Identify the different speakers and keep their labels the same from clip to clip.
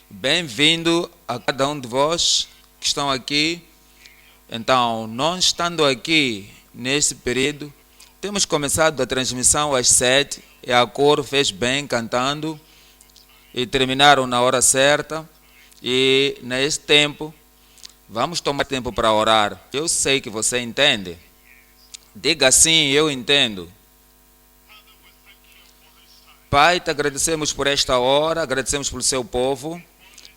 Speaker 1: Bem-vindo a cada um de vós que estão aqui. Então, nós estando aqui neste período, temos começado a transmissão às 7 e a cor fez bem cantando e terminaram na hora certa. E nesse tempo, vamos tomar tempo para orar. Eu sei que você entende. Diga assim, eu entendo. Pai, te agradecemos por esta hora, agradecemos pelo seu povo,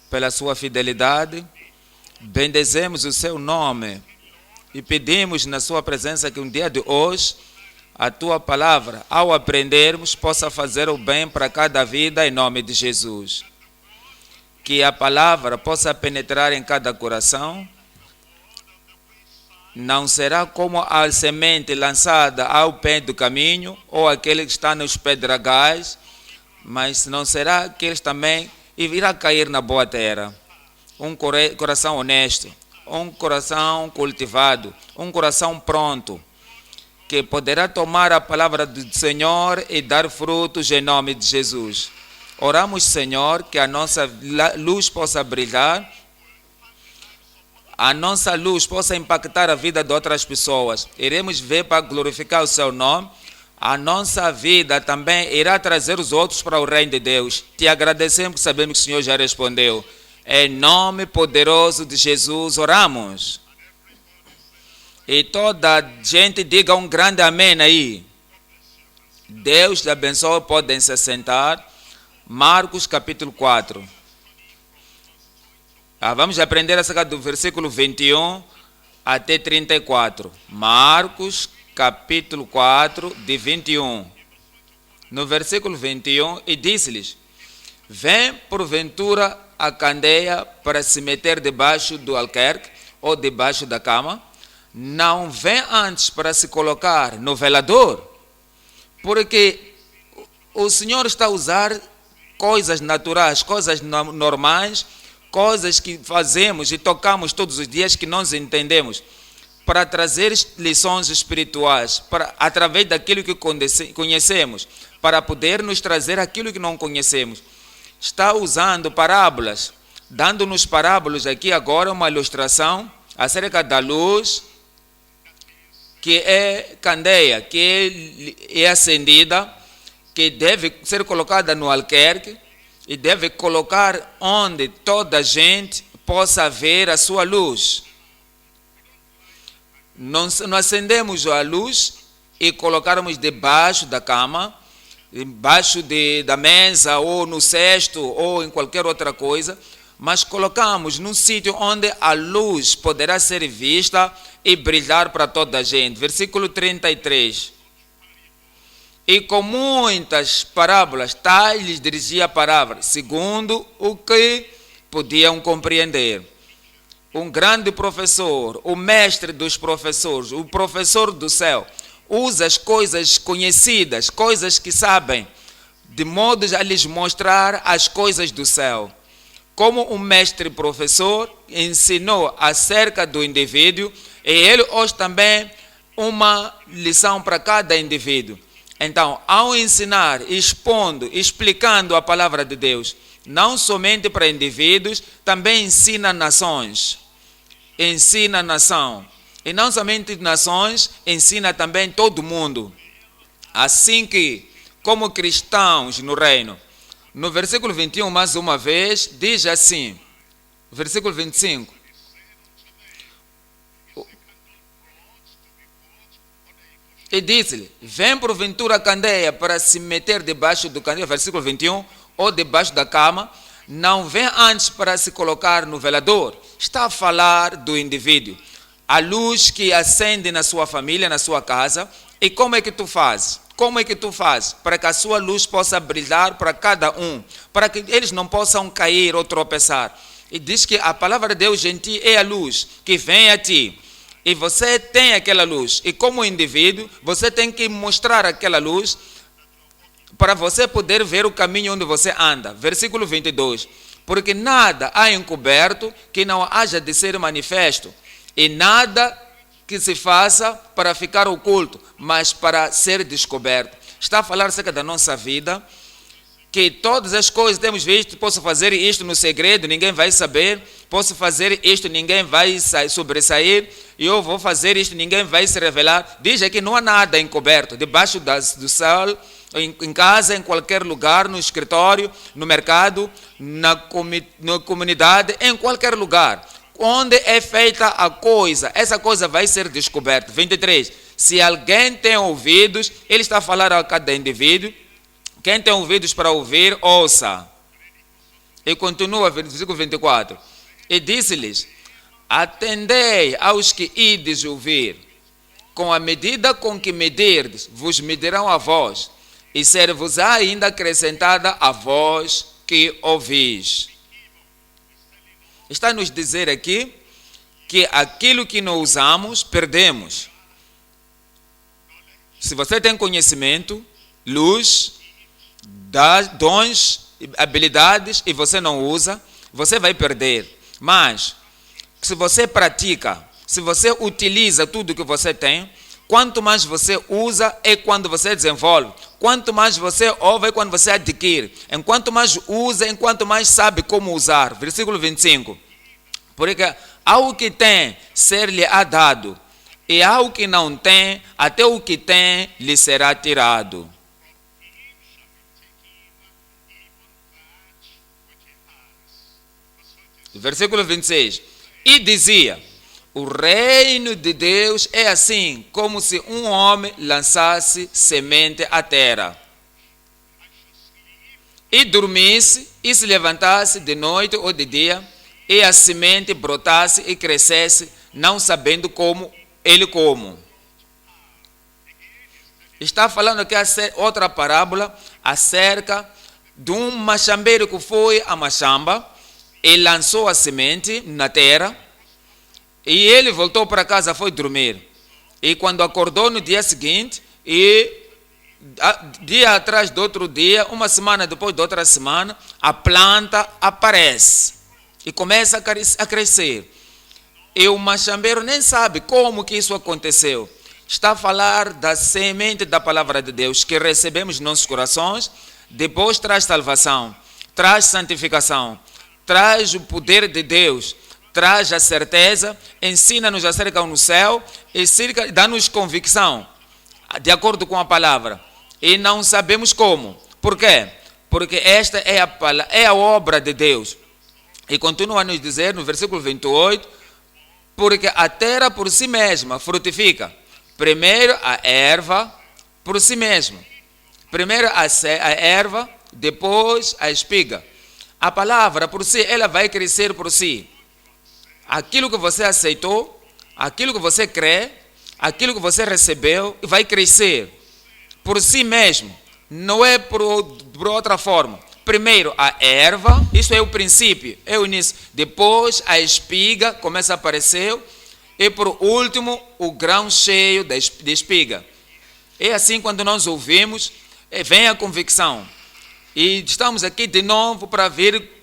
Speaker 1: pela sua fidelidade. Bendizemos o seu nome e pedimos na sua presença que um dia de hoje a tua palavra, ao aprendermos, possa fazer o bem para cada vida em nome de Jesus. Que a palavra possa penetrar em cada coração. Não será como a semente lançada ao pé do caminho ou aquele que está nos pedregais, mas não será aqueles também e irá cair na boa terra. Um coração honesto, um coração cultivado, um coração pronto, que poderá tomar a palavra do Senhor e dar frutos em nome de Jesus. Oramos, Senhor, que a nossa luz possa brilhar, a nossa luz possa impactar a vida de outras pessoas. Iremos ver para glorificar o seu nome. A nossa vida também irá trazer os outros para o reino de Deus. Te agradecemos, sabemos que o Senhor já respondeu. Em nome poderoso de Jesus oramos. E toda a gente diga um grande amém aí. Deus te abençoe, podem se sentar. Marcos capítulo 4. Vamos aprender acerca do versículo 21 até 34. Marcos capítulo 4, de 21. No versículo 21, e disse-lhes: vem porventura a candeia para se meter debaixo do alquerque ou debaixo da cama? Não vem antes para se colocar no velador? Porque o Senhor está a usar coisas naturais, coisas normais, coisas que fazemos e tocamos todos os dias que nós entendemos, para trazer lições espirituais, através daquilo que conhecemos, para poder nos trazer aquilo que não conhecemos. Está usando parábolas, dando-nos parábolas aqui agora uma ilustração acerca da luz, que é candeia, que é acendida, que deve ser colocada no alquerque e deve colocar onde toda a gente possa ver a sua luz. Não acendemos a luz e colocarmos debaixo da cama, debaixo da mesa, ou no cesto, ou em qualquer outra coisa, mas colocamos num sítio onde a luz poderá ser vista e brilhar para toda a gente. Versículo 33. E com muitas parábolas, tais lhes dirigia a palavra, segundo o que podiam compreender. Um grande professor, o mestre dos professores, o professor do céu, usa as coisas conhecidas, coisas que sabem, de modo a lhes mostrar as coisas do céu. Como um mestre professor ensinou acerca do indivíduo, e ele hoje também uma lição para cada indivíduo. Então, ao ensinar, expondo, explicando a palavra de Deus, não somente para indivíduos, também ensina nações. Ensina a nação. E não somente nações, ensina também todo mundo. Assim que, como cristãos no reino, no versículo 21, mais uma vez, diz assim, versículo 25. E disse-lhe, vem porventura a candeia para se meter debaixo do candeeiro, versículo 21, ou debaixo da cama, não vem antes para se colocar no velador. Está a falar do indivíduo. A luz que acende na sua família, na sua casa. E como é que tu fazes? Como é que tu fazes? Para que a sua luz possa brilhar para cada um. Para que eles não possam cair ou tropeçar. E diz que a palavra de Deus em ti é a luz que vem a ti. E você tem aquela luz. E como indivíduo, você tem que mostrar aquela luz para você poder ver o caminho onde você anda. Versículo 22. Porque nada há encoberto que não haja de ser manifesto. E nada que se faça para ficar oculto, mas para ser descoberto. está a falar acerca da nossa vida, que todas as coisas temos visto, posso fazer isto no segredo, ninguém vai saber, posso fazer isto, ninguém vai sobressair, e eu vou fazer isto, ninguém vai se revelar. Diz aqui, não há nada encoberto, debaixo do sol, em casa, em qualquer lugar, no escritório, no mercado, na comunidade, em qualquer lugar. Onde é feita a coisa, essa coisa vai ser descoberta. 23. Se alguém tem ouvidos, ele está a falar a cada indivíduo. Quem tem ouvidos para ouvir, ouça. E continua, versículo 24. E disse-lhes, atendei aos que ides ouvir. Com a medida com que medirdes, vos medirão a vós. E ser-vos-á ainda acrescentada a vós que ouvis. Está a nos dizer aqui que aquilo que não usamos, perdemos. Se você tem conhecimento, luz, dons, habilidades e você não usa, você vai perder. Mas, se você pratica, se você utiliza tudo que você tem, quanto mais você usa é quando você desenvolve. Quanto mais você ouve é quando você adquire. Enquanto mais usa, enquanto mais sabe como usar. Versículo 25. Porque ao que tem, ser-lhe-á dado. E ao que não tem, até o que tem, lhe será tirado. Versículo 26. E dizia, o reino de Deus é assim, como se um homem lançasse semente à terra. E dormisse, e se levantasse de noite ou de dia, e a semente brotasse e crescesse, não sabendo como. Está falando aqui outra parábola acerca de um machambeiro que foi a machamba e lançou a semente na terra. E ele voltou para casa, foi dormir. E quando acordou no dia seguinte, e dia atrás do outro dia, uma semana depois da outra semana, a planta aparece e começa a crescer. E o machambeiro nem sabe como que isso aconteceu. Está a falar da semente da palavra de Deus que recebemos nos nossos corações, depois traz salvação, traz santificação, traz o poder de Deus, traz a certeza, ensina-nos acerca do céu e dá-nos convicção, de acordo com a palavra. E não sabemos como. Por quê? Porque esta é a obra de Deus. E continua a nos dizer no versículo 28, porque a terra por si mesma frutifica. Primeiro a erva por si mesma. Primeiro a erva, depois a espiga. A palavra por si, ela vai crescer por si. Aquilo que você aceitou, aquilo que você crê, aquilo que você recebeu, vai crescer por si mesmo. Não é por outra forma. Primeiro a erva, isso é o princípio, é o início. Depois a espiga começa a aparecer. E por último, o grão cheio de espiga. É assim quando nós ouvimos, vem a convicção. E estamos aqui de novo para ver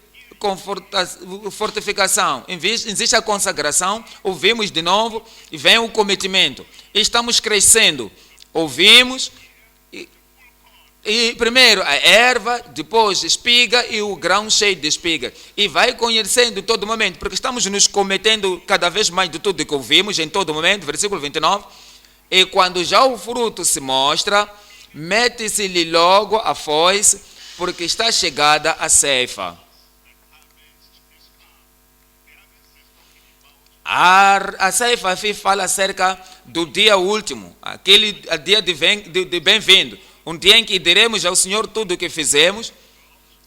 Speaker 1: fortificação. Existe a consagração, ouvimos de novo e vem o cometimento. E estamos crescendo. Ouvimos, e primeiro a erva, depois espiga e o grão cheio de espiga. E vai conhecendo em todo momento, porque estamos nos cometendo cada vez mais de tudo que ouvimos em todo momento. Versículo 29. E quando já o fruto se mostra, mete-se-lhe logo a foice, porque está chegada a ceifa. A ceifa fala acerca do dia último, aquele dia de bem-vindo. Um dia em que diremos ao Senhor tudo o que fizemos,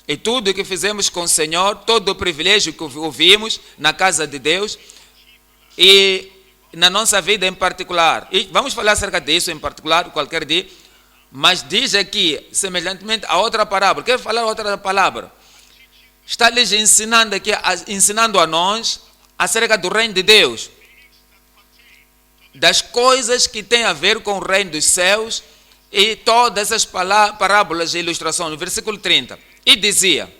Speaker 1: e tudo o que fizemos com o Senhor, todo o privilégio que ouvimos na casa de Deus, e na nossa vida em particular. E vamos falar acerca disso em particular, qualquer dia, mas diz aqui, semelhantemente a outra parábola, quero falar outra palavra. Está lhes ensinando aqui, ensinando a nós acerca do reino de Deus, das coisas que têm a ver com o reino dos céus, e todas essas parábolas e ilustrações. No versículo 30, e dizia,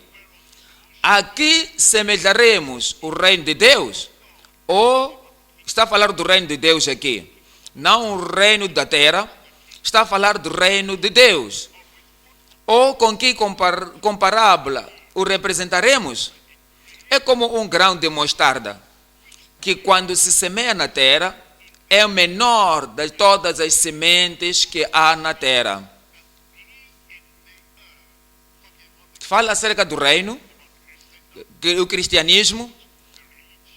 Speaker 1: aqui semelharemos o reino de Deus, ou está a falar do reino de Deus aqui, não o reino da terra, está a falar do reino de Deus. Ou com que comparável o representaremos? É como um grão de mostarda, que quando se semeia na terra, é o menor de todas as sementes que há na terra. Fala acerca do reino, o cristianismo,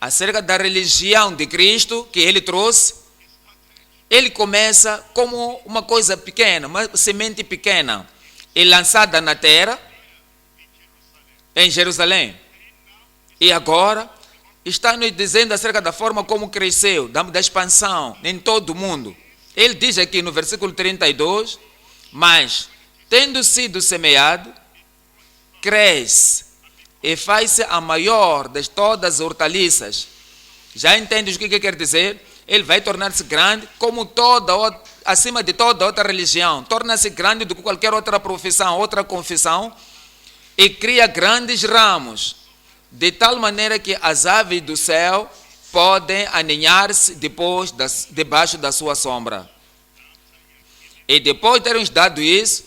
Speaker 1: acerca da religião de Cristo que ele trouxe. Ele começa como uma coisa pequena, uma semente pequena, e lançada na terra, em Jerusalém. E agora está nos dizendo acerca da forma como cresceu, da expansão em todo o mundo. Ele diz aqui no versículo 32, mas, tendo sido semeado, cresce e faz-se a maior de todas as hortaliças. Já entendes o que quer dizer? Ele vai tornar-se grande como acima de toda outra religião. Torna-se grande do que qualquer outra profissão, outra confissão, e cria grandes ramos, de tal maneira que as aves do céu podem aninhar-se debaixo da sua sombra. E depois de termos dado isso,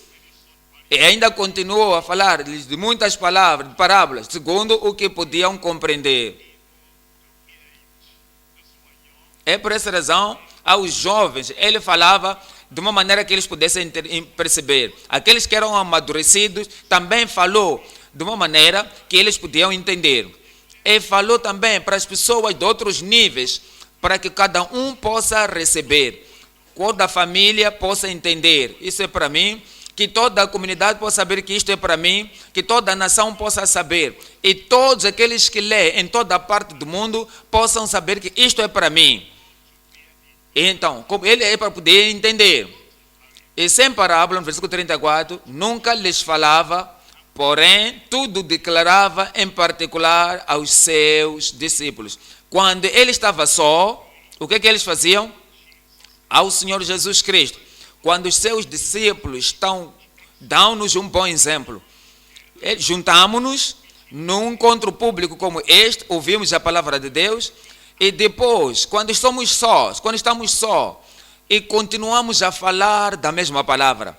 Speaker 1: e ainda continuou a falar de muitas parábolas, segundo o que podiam compreender. É por essa razão, aos jovens, ele falava de uma maneira que eles pudessem perceber. Aqueles que eram amadurecidos, também falou de uma maneira que eles podiam entender. E falou também para as pessoas de outros níveis, para que cada um possa receber, toda a família possa entender. Isso é para mim, que toda a comunidade possa saber que isto é para mim, que toda a nação possa saber, e todos aqueles que lêem em toda a parte do mundo possam saber que isto é para mim. Então, como ele é para poder entender. E sem parábola, no versículo 34, nunca lhes falava, porém, tudo declarava em particular aos seus discípulos. Quando ele estava só, o que eles faziam? Ao Senhor Jesus Cristo. Quando os seus discípulos dão-nos um bom exemplo. Juntamos-nos num encontro público como este, ouvimos a palavra de Deus, e depois, quando estamos só, e continuamos a falar da mesma palavra,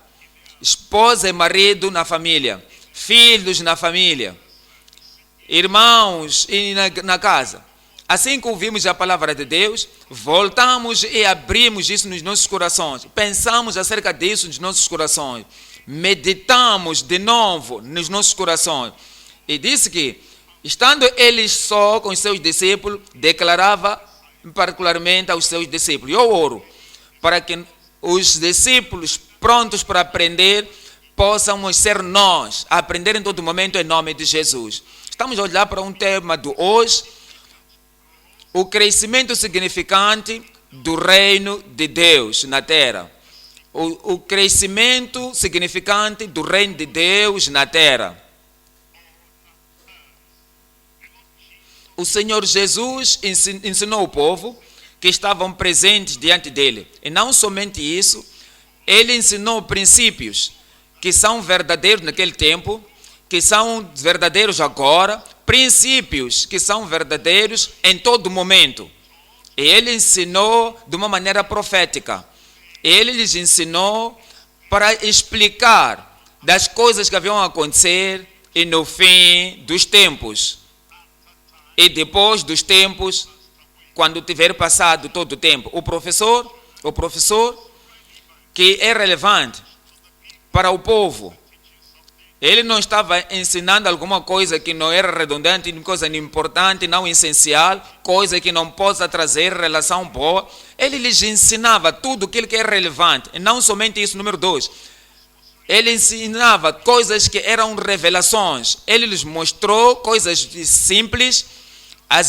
Speaker 1: esposa e marido na família, filhos na família, irmãos na casa, assim que ouvimos a palavra de Deus, voltamos e abrimos isso nos nossos corações, pensamos acerca disso nos nossos corações, meditamos de novo nos nossos corações, e disse que, estando ele só com os seus discípulos, declarava particularmente aos seus discípulos: eu oro para que os discípulos prontos para aprender possam ser nós, a aprender em todo momento em nome de Jesus. Estamos a olhar para um tema de hoje, o crescimento significante do reino de Deus na terra. O crescimento significante do reino de Deus na terra. O Senhor Jesus ensinou o povo que estavam presentes diante dele. E não somente isso, ele ensinou princípios que são verdadeiros naquele tempo, que são verdadeiros agora, princípios que são verdadeiros em todo momento. E ele ensinou de uma maneira profética. Ele lhes ensinou para explicar das coisas que haviam acontecer e no fim dos tempos. E depois dos tempos, quando tiver passado todo o tempo, o professor que é relevante para o povo, ele não estava ensinando alguma coisa que não era redundante, coisa importante, não essencial, coisa que não possa trazer relação boa. Ele lhes ensinava tudo aquilo que é relevante, e não somente isso. Número 2, ele ensinava coisas que eram revelações. Ele lhes mostrou coisas simples, as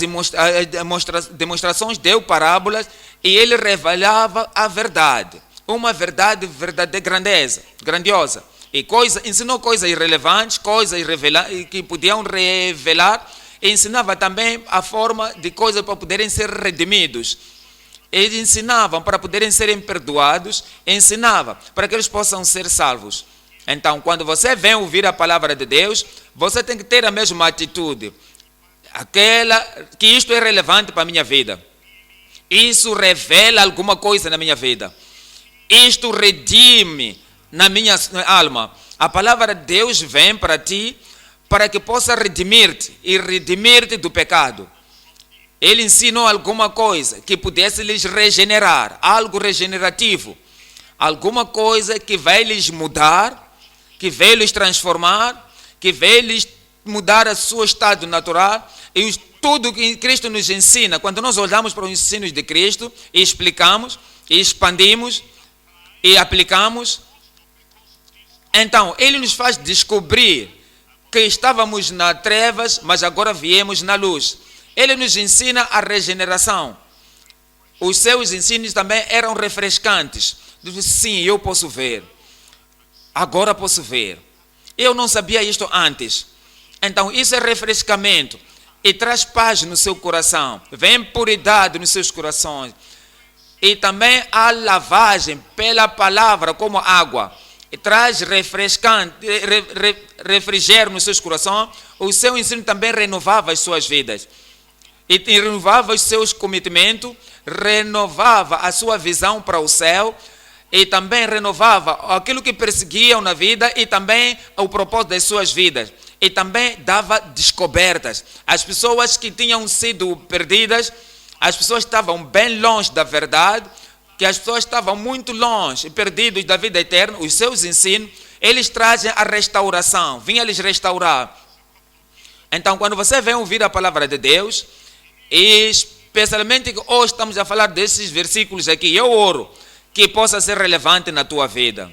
Speaker 1: demonstrações, deu parábolas, e ele revelava a verdade, uma verdade grandiosa, e ensinou coisas irrelevantes, coisas que podiam revelar, e ensinava também a forma de coisas para poderem ser redimidos. Eles ensinavam para poderem serem perdoados, ensinava para que eles possam ser salvos. Então, quando você vem ouvir a palavra de Deus, você tem que ter a mesma atitude. Que isto é relevante para a minha vida. Isso revela alguma coisa na minha vida. Isto redime na minha alma. A palavra de Deus vem para ti para que possa redimir-te e redimir-te do pecado. Ele ensinou alguma coisa que pudesse lhes regenerar, algo regenerativo, alguma coisa que vai lhes mudar, que vai lhes transformar, que vai lhes mudar o seu estado natural. E tudo que Cristo nos ensina, quando nós olhamos para os ensinos de Cristo e explicamos, e expandimos, e aplicamos, então Ele nos faz descobrir que estávamos nas trevas, mas agora viemos na luz. Ele nos ensina a regeneração. Os seus ensinos também eram refrescantes. Sim, eu posso ver. Agora posso ver. Eu não sabia isto antes. Então isso é refrescamento. E traz paz no seu coração. Vem puridade nos seus corações. E também a lavagem pela palavra como água. E traz refrigério nos seus corações. O seu ensino também renovava as suas vidas. E renovava os seus cometimentos, renovava a sua visão para o céu, e também renovava aquilo que perseguiam na vida e também o propósito das suas vidas. E também dava descobertas. As pessoas que tinham sido perdidas, as pessoas estavam bem longe da verdade, que as pessoas estavam muito longe e perdidos da vida eterna, os seus ensinos, eles trazem a restauração, vinha lhes restaurar. Então, quando você vem ouvir a palavra de Deus, e especialmente que hoje estamos a falar desses versículos aqui, eu oro que possa ser relevante na tua vida,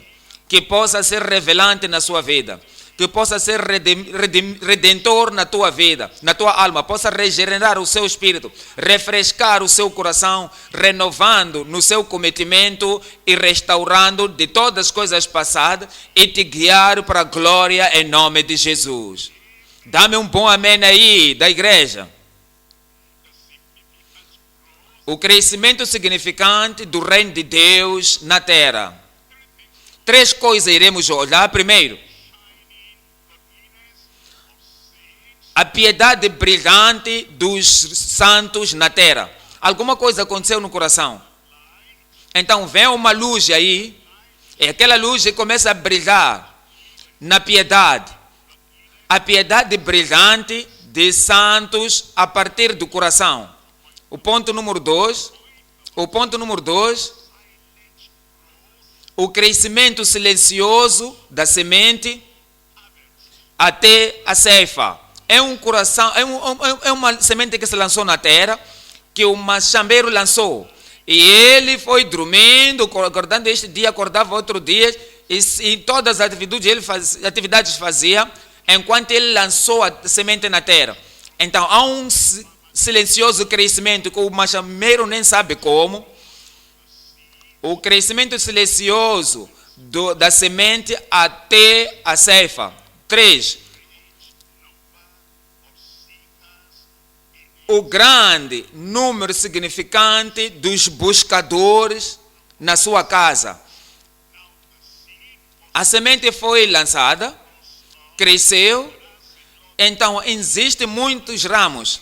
Speaker 1: que possa ser revelante na sua vida, que possa ser redentor na tua vida, na tua alma, possa regenerar o seu espírito, refrescar o seu coração, renovando no seu cometimento e restaurando de todas as coisas passadas e te guiar para a glória em nome de Jesus. Dá-me um bom amém aí da igreja. O crescimento significante do reino de Deus na terra. 3 coisas iremos olhar. Primeiro, a piedade brilhante dos santos na terra. Alguma coisa aconteceu no coração. Então vem uma luz aí, e aquela luz começa a brilhar na piedade. A piedade brilhante de santos a partir do coração. O ponto número 2, o crescimento silencioso da semente até a ceifa. É um coração, é uma semente que se lançou na terra, que o machambeiro lançou. E ele foi dormindo, acordando este dia, acordava outro dia, e todas as atividades fazia, enquanto ele lançou a semente na terra. Então há um silencioso crescimento que o machambeiro nem sabe como. O crescimento silencioso da semente até a ceifa. 3. O grande número significante dos buscadores na sua casa. A semente foi lançada, cresceu, então existem muitos ramos.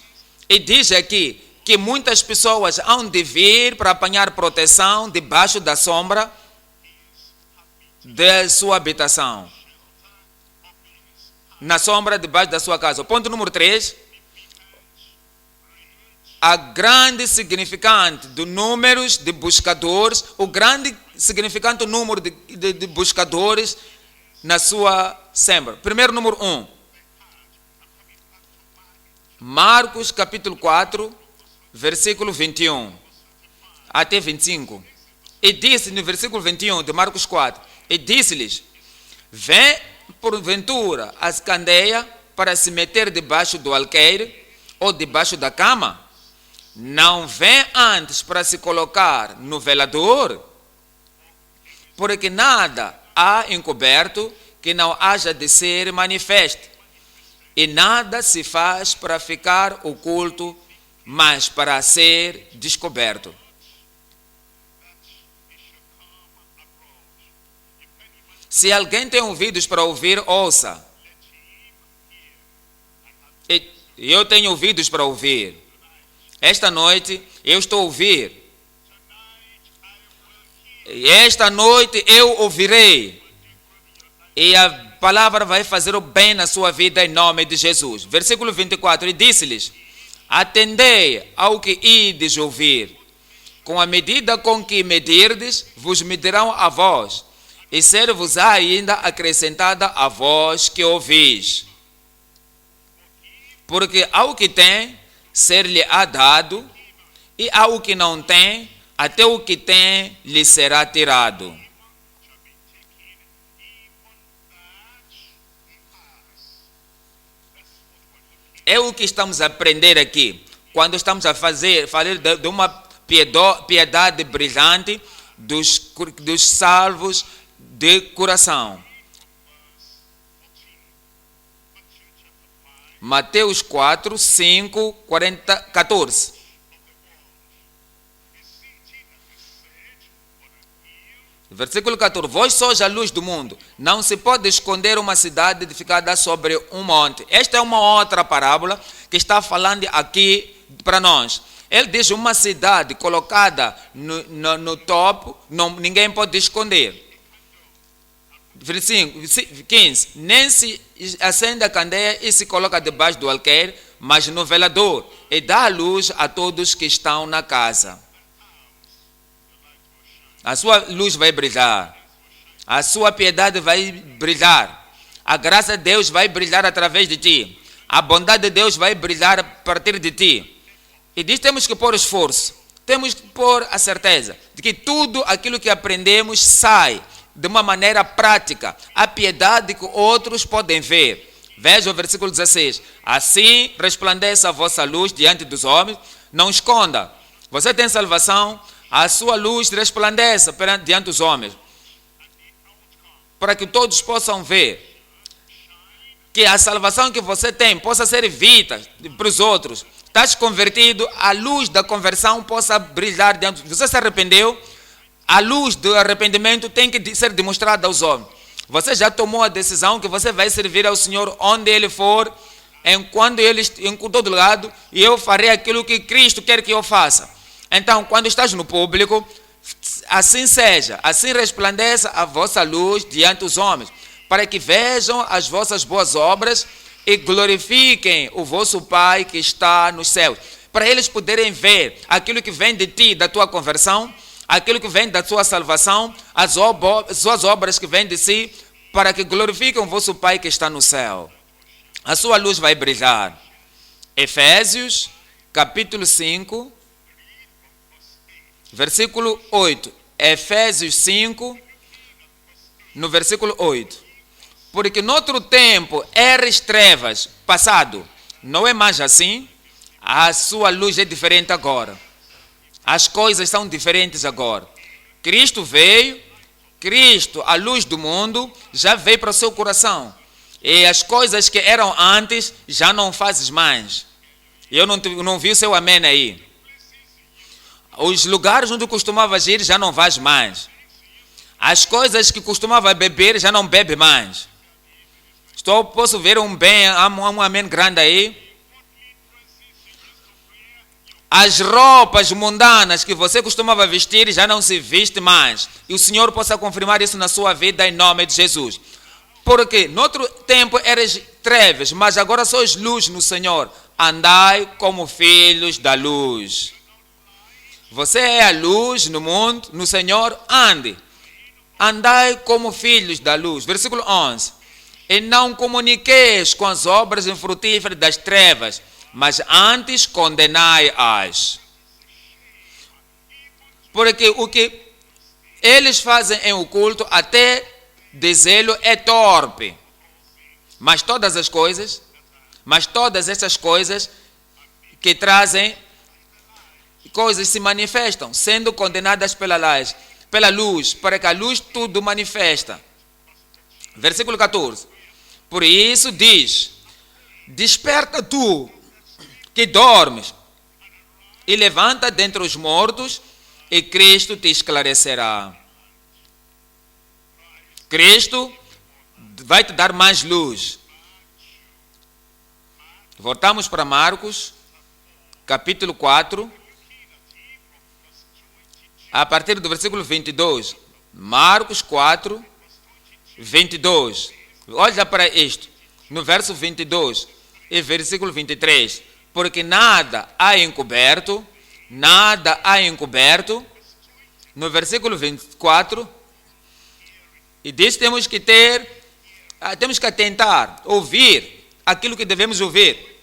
Speaker 1: E diz aqui que muitas pessoas hão de vir para apanhar proteção debaixo da sombra da sua habitação. Na sombra debaixo da sua casa. O ponto número 3. A grande significante do número de buscadores, o grande significante do número de buscadores na sua sombra. Primeiro, número 1. Marcos capítulo 4, versículo 21 até 25. E disse no versículo 21 de Marcos 4, e disse-lhes: vem porventura as candeias para se meter debaixo do alqueire ou debaixo da cama? Não vem antes para se colocar no velador? Porque nada há encoberto que não haja de ser manifesto. E nada se faz para ficar oculto, mas para ser descoberto. Se alguém tem ouvidos para ouvir, ouça. Eu tenho ouvidos para ouvir. Esta noite eu estou a ouvir. esta noite eu ouvirei. E a palavra vai fazer o bem na sua vida em nome de Jesus. Versículo 24, e disse-lhes: atendei ao que ides ouvir. Com a medida com que medirdes, vos medirão a vós, e ser-vos-á ainda acrescentada a vós que ouvis. Porque ao que tem, ser-lhe-á dado, e ao que não tem, até o que tem lhe será tirado. É o que estamos a aprender aqui, quando estamos a falar de uma piedade brilhante dos salvos de coração. Mateus 4, 5, 14. Versículo 14. Vós sois a luz do mundo. Não se pode esconder uma cidade edificada sobre um monte. Esta é uma outra parábola que está falando aqui para nós. Ele diz uma cidade colocada no topo, ninguém pode esconder. Versículo 15. Nem se acende a candeia e se coloca debaixo do alqueire, mas no velador, e dá a luz a todos que estão na casa. A sua luz vai brilhar, a sua piedade vai brilhar, a graça de Deus vai brilhar através de ti, a bondade de Deus vai brilhar a partir de ti. E diz: temos que pôr esforço, temos que pôr a certeza de que tudo aquilo que aprendemos sai de uma maneira prática, a piedade que outros podem ver. Veja o versículo 16: assim resplandeça a vossa luz diante dos homens, não esconda. Você tem salvação, a sua luz resplandeça diante dos homens, para que todos possam ver, que a salvação que você tem possa ser vista para os outros. Estás convertido, a luz da conversão possa brilhar diante. Você se arrependeu, a luz do arrependimento tem que ser demonstrada aos homens. Você já tomou a decisão que você vai servir ao Senhor onde Ele for, em todo lado, e eu farei aquilo que Cristo quer que eu faça. Então, quando estás no público, assim seja, assim resplandeça a vossa luz diante dos homens, para que vejam as vossas boas obras e glorifiquem o vosso Pai que está nos céus. Para eles poderem ver aquilo que vem de ti, da tua conversão, aquilo que vem da tua salvação, as suas obras que vêm de si, para que glorifiquem o vosso Pai que está no céu. A sua luz vai brilhar. Efésios, capítulo 5, versículo 8. Efésios 5, no versículo 8. Porque noutro tempo eres trevas, passado. Não é mais assim. A sua luz é diferente agora. As coisas são diferentes agora. Cristo veio, Cristo, a luz do mundo, já veio para o seu coração. E as coisas que eram antes, já não fazes mais. Eu não vi o seu amém aí. Os lugares onde costumavas ir, já não vais mais. As coisas que costumava beber, já não bebe mais. Posso ver um amém grande aí. As roupas mundanas que você costumava vestir, já não se veste mais. E o Senhor possa confirmar isso na sua vida em nome de Jesus. Porque no outro tempo eres trevas, mas agora sois luz no Senhor. Andai como filhos da luz. Você é a luz no mundo, no Senhor, ande. Andai como filhos da luz. Versículo 11. E não comuniqueis com as obras infrutíferas das trevas, mas antes condenai-as. Porque o que eles fazem em oculto, até dizê-lo, é torpe. Mas todas essas coisas que trazem coisas se manifestam, sendo condenadas pela luz, para que a luz tudo manifesta. Versículo 14. Por isso diz: desperta tu, que dormes, e levanta dentre os mortos, e Cristo te esclarecerá. Cristo vai te dar mais luz. Voltamos para Marcos, capítulo 4. a partir do versículo 22. Marcos 4, 22. Olha para isto. No verso 22 e versículo 23. Porque nada há encoberto. No versículo 24. E diz que temos que atentar, ouvir aquilo que devemos ouvir.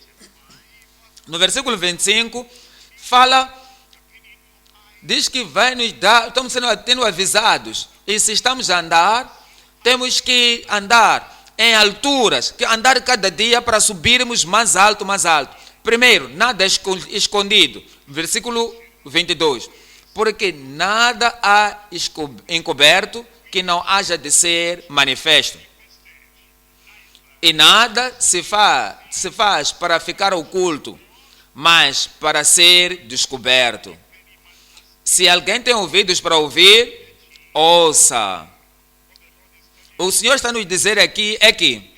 Speaker 1: No versículo 25, diz que vai nos dar, estamos sendo avisados, e se estamos a andar, temos que andar em alturas, que andar cada dia para subirmos mais alto, mais alto. Primeiro, nada é escondido, versículo 22, porque nada há encoberto que não haja de ser manifesto. E nada se faz para ficar oculto, mas para ser descoberto. Se alguém tem ouvidos para ouvir, ouça. O Senhor está nos dizer aqui é que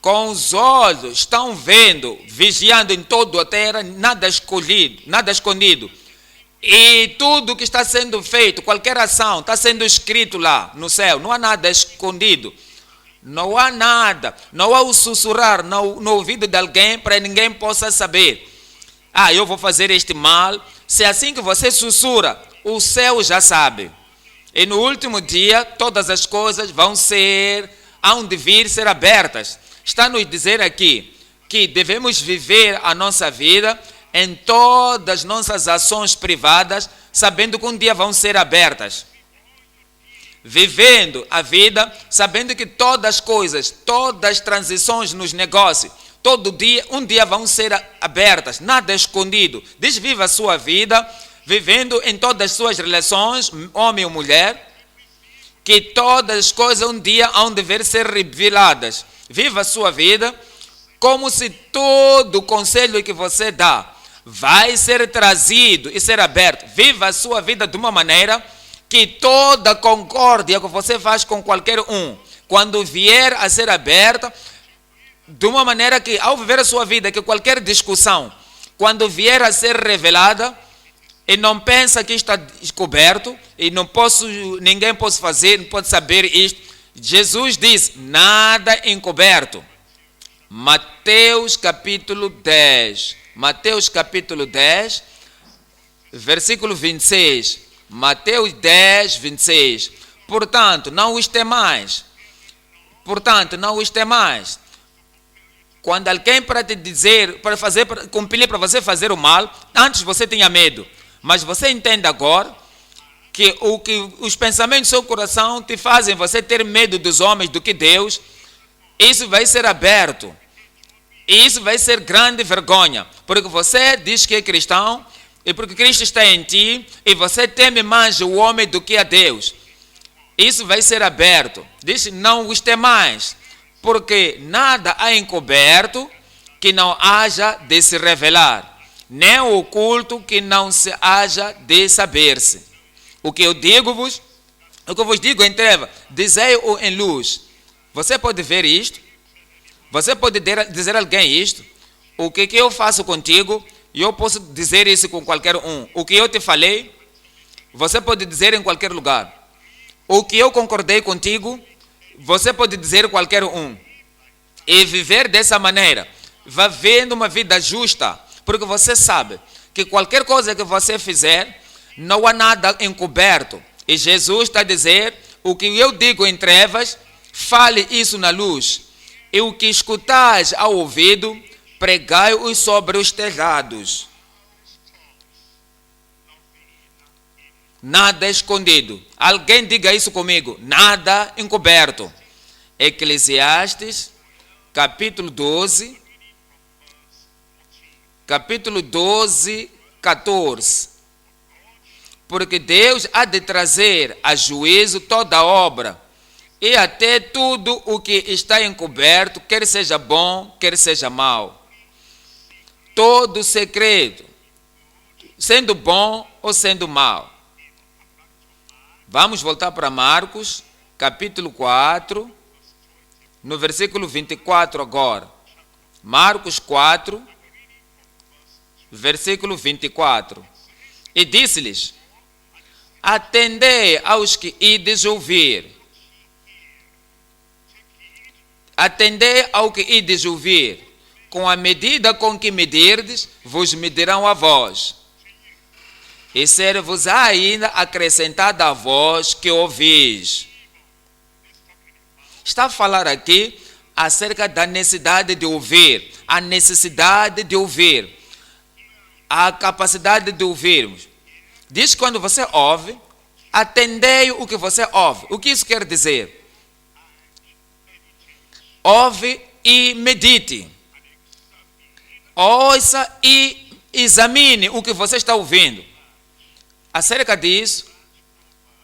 Speaker 1: com os olhos estão vendo, vigiando em toda a terra, nada escondido. E tudo que está sendo feito, qualquer ação, está sendo escrito lá no céu. Não há nada escondido. Não há nada. Não há o sussurrar no ouvido de alguém para ninguém possa saber. Eu vou fazer este mal. Se é assim que você sussurra, o céu já sabe. E no último dia, todas as coisas hão de vir ser abertas. Está nos dizer aqui que devemos viver a nossa vida em todas as nossas ações privadas, sabendo que um dia vão ser abertas. Vivendo a vida, sabendo que todas as coisas, todas as transições nos negócios, um dia vão ser abertas, nada escondido. Diz, viva a sua vida, vivendo em todas as suas relações, homem ou mulher, que todas as coisas um dia hão de ver ser reveladas. Viva a sua vida, como se todo o conselho que você dá vai ser trazido e ser aberto. Viva a sua vida de uma maneira que toda concórdia que você faz com qualquer um, quando vier a ser aberta, de uma maneira que ao viver a sua vida, que qualquer discussão, quando vier a ser revelada, e não pensa que está descoberto, e ninguém pode fazer, não pode saber isto. Jesus diz, nada encoberto. Mateus capítulo 10, versículo 26. Mateus 10, 26. Portanto, não os temais. Quando alguém para te dizer, para compelir para você fazer o mal, antes você tinha medo. Mas você entende agora que os pensamentos do seu coração te fazem você ter medo dos homens do que Deus. Isso vai ser aberto. E isso vai ser grande vergonha. Porque você diz que é cristão, e porque Cristo está em ti, e você teme mais o homem do que a Deus. Isso vai ser aberto. Diz, não os temais, porque nada há encoberto que não haja de se revelar, nem oculto que não se haja de saber-se. O que eu vos digo em treva, dizei-o em luz. Você pode ver isto? Você pode dizer a alguém isto? O que eu faço contigo, eu posso dizer isso com qualquer um. O que eu te falei, você pode dizer em qualquer lugar. O que eu concordei contigo, você pode dizer qualquer um. E viver dessa maneira, vivendo uma vida justa, porque você sabe que qualquer coisa que você fizer, não há nada encoberto. E Jesus está a dizer, o que eu digo em trevas, fale isso na luz. E o que escutais ao ouvido, pregai-o sobre os telhados. Nada escondido. Alguém diga isso comigo. Nada encoberto. Eclesiastes, capítulo 12, 14. Porque Deus há de trazer a juízo toda a obra, e até tudo o que está encoberto, quer seja bom, quer seja mau. Todo segredo, sendo bom ou sendo mau. Vamos voltar para Marcos, capítulo 4, no versículo 24 agora. Marcos 4, versículo 24. E disse-lhes, Atendei aos que ides ouvir. Atendei ao que ides ouvir. Com a medida com que medirdes, vos medirão a vós. E ser-vos ainda acrescentada a vós que ouvis. Está a falar aqui acerca da necessidade de ouvir. A necessidade de ouvir. A capacidade de ouvirmos. Diz que quando você ouve, atendei o que você ouve. O que isso quer dizer? Ouve e medite. Ouça e examine o que você está ouvindo. Acerca disso,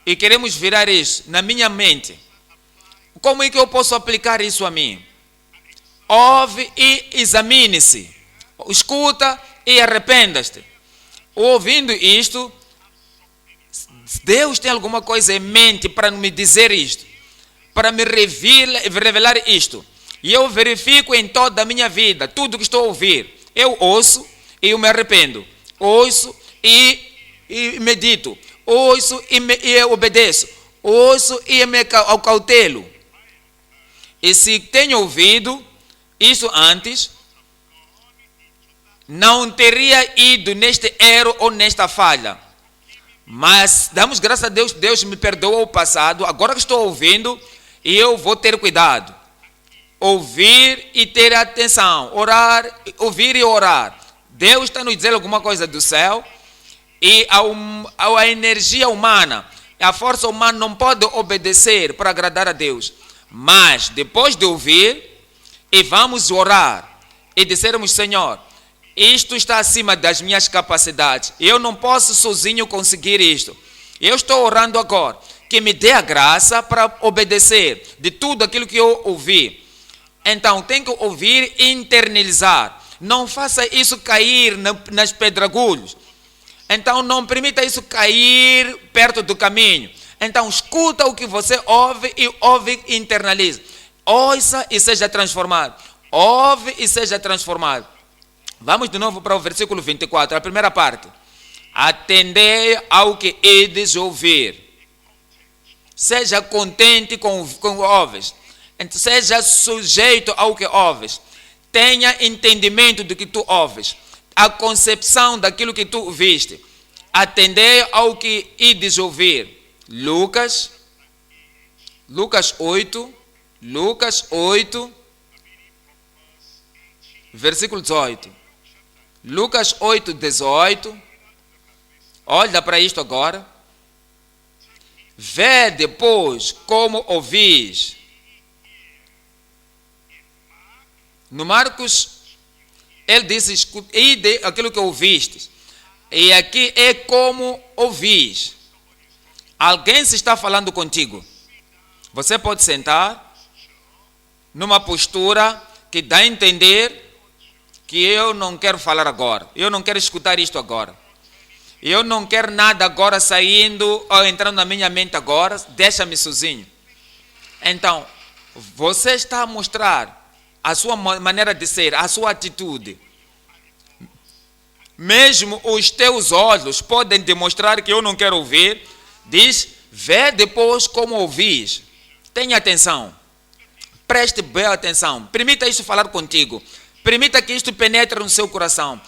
Speaker 1: e queremos virar isso na minha mente. Como é que eu posso aplicar isso a mim? Ouve e examine-se. Escuta e arrependa-te. Ouvindo isto, Deus tem alguma coisa em mente para me dizer isto, para me revelar isto. E eu verifico em toda a minha vida, tudo que estou a ouvir. Eu ouço e eu me arrependo. Ouço e medito. Ouço e obedeço. Ouço e me cautelo. E se tenho ouvido isso antes, não teria ido neste erro ou nesta falha. Mas damos graças a Deus, Deus me perdoou o passado, agora que estou ouvindo, e eu vou ter cuidado. Ouvir e ter atenção, orar, ouvir e orar. Deus está nos dizendo alguma coisa do céu, e a energia humana, a força humana não pode obedecer para agradar a Deus. Mas depois de ouvir, e vamos orar, e dissermos: Senhor, isto está acima das minhas capacidades. Eu não posso sozinho conseguir isto. Eu estou orando agora, que me dê a graça para obedecer de tudo aquilo que eu ouvi. Então, tem que ouvir e internalizar. Não faça isso cair nas pedregulhos. Então, não permita isso cair perto do caminho. Então, escuta o que você ouve e internaliza. Ouça e seja transformado. Ouve e seja transformado. Vamos de novo para o versículo 24, a primeira parte. Atendei ao que ides ouvir. Seja contente com o que ouves. Seja sujeito ao que ouves. Tenha entendimento do que tu ouves. A concepção daquilo que tu ouviste. Atendei ao que ides ouvir. Lucas 8, versículo 18. Lucas 8, 18. Olha para isto agora. Vê depois como ouvis. No Marcos, ele disse: ide aquilo que ouvistes. E aqui é como ouvis. Alguém se está falando contigo. Você pode sentar numa postura que dá a entender que eu não quero falar agora. Eu não quero escutar isto agora. Eu não quero nada agora saindo ou entrando na minha mente agora. Deixa-me sozinho. Então, você está a mostrar a sua maneira de ser, a sua atitude. Mesmo os teus olhos podem demonstrar que eu não quero ouvir. Diz: vê depois como ouvis. Tenha atenção. Preste bem atenção. Permita isso falar contigo. Permita que isto penetre no seu coração.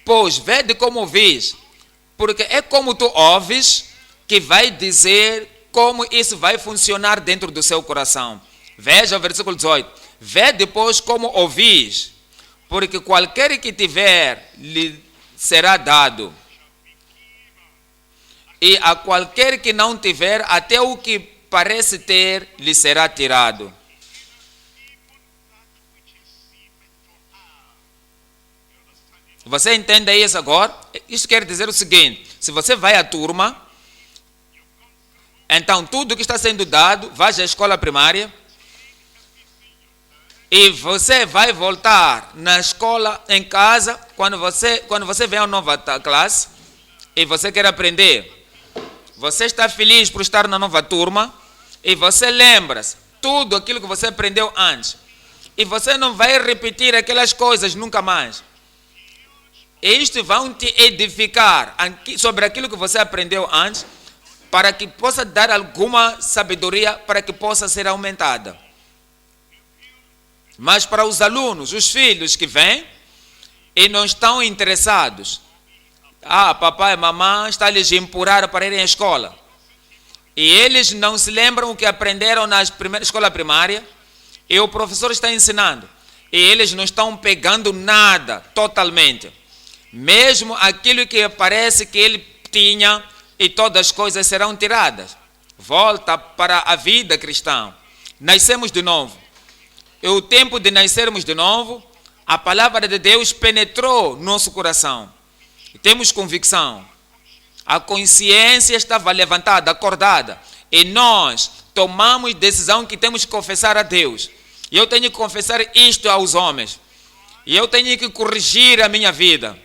Speaker 1: Pois vê de como ouvis. Porque é como tu ouves que vai dizer como isso vai funcionar dentro do seu coração. Veja o versículo 18. Vê depois como ouvis. Porque qualquer que tiver, lhe será dado. E a qualquer que não tiver, até o que parece ter, lhe será tirado. Você entende isso agora? Isso quer dizer o seguinte: se você vai à turma, então tudo que está sendo dado, vai à escola primária, e você vai voltar na escola, em casa, quando você vem a nova classe, e você quer aprender. Você está feliz por estar na nova turma, e você lembra-se tudo aquilo que você aprendeu antes. E você não vai repetir aquelas coisas nunca mais. Estes vão te edificar sobre aquilo que você aprendeu antes, para que possa dar alguma sabedoria, para que possa ser aumentada. Mas para os alunos, os filhos que vêm e não estão interessados, papai e mamãe estão lhes empurrar para irem à escola, e eles não se lembram o que aprenderam na escola primária, e o professor está ensinando, e eles não estão pegando nada totalmente. Mesmo aquilo que parece que ele tinha, e todas as coisas serão tiradas. Volta para a vida cristã. Nascemos de novo. E o tempo de nascermos de novo, a palavra de Deus penetrou nosso coração. Temos convicção. A consciência estava levantada, acordada. E nós tomamos decisão que temos que confessar a Deus. E eu tenho que confessar isto aos homens. E eu tenho que corrigir a minha vida.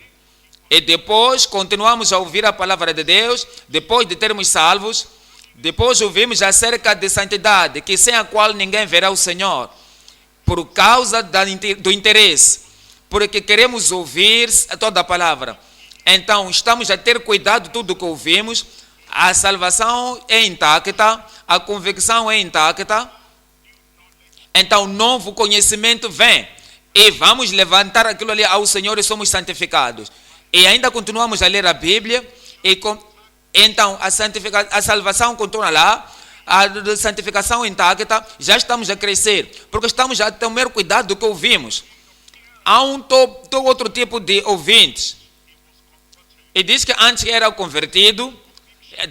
Speaker 1: E depois continuamos a ouvir a palavra de Deus, depois de termos salvos, depois ouvimos acerca de santidade, que sem a qual ninguém verá o Senhor, por causa do interesse, porque queremos ouvir toda a palavra. Então, estamos a ter cuidado de tudo que ouvimos, a salvação é intacta, a convicção é intacta, então novo conhecimento vem, e vamos levantar aquilo ali ao Senhor e somos santificados. E ainda continuamos a ler a Bíblia, então a salvação continua lá, a santificação intacta, já estamos a crescer, porque estamos a tomar cuidado do que ouvimos. Há outro tipo de ouvintes, e diz que antes era convertido,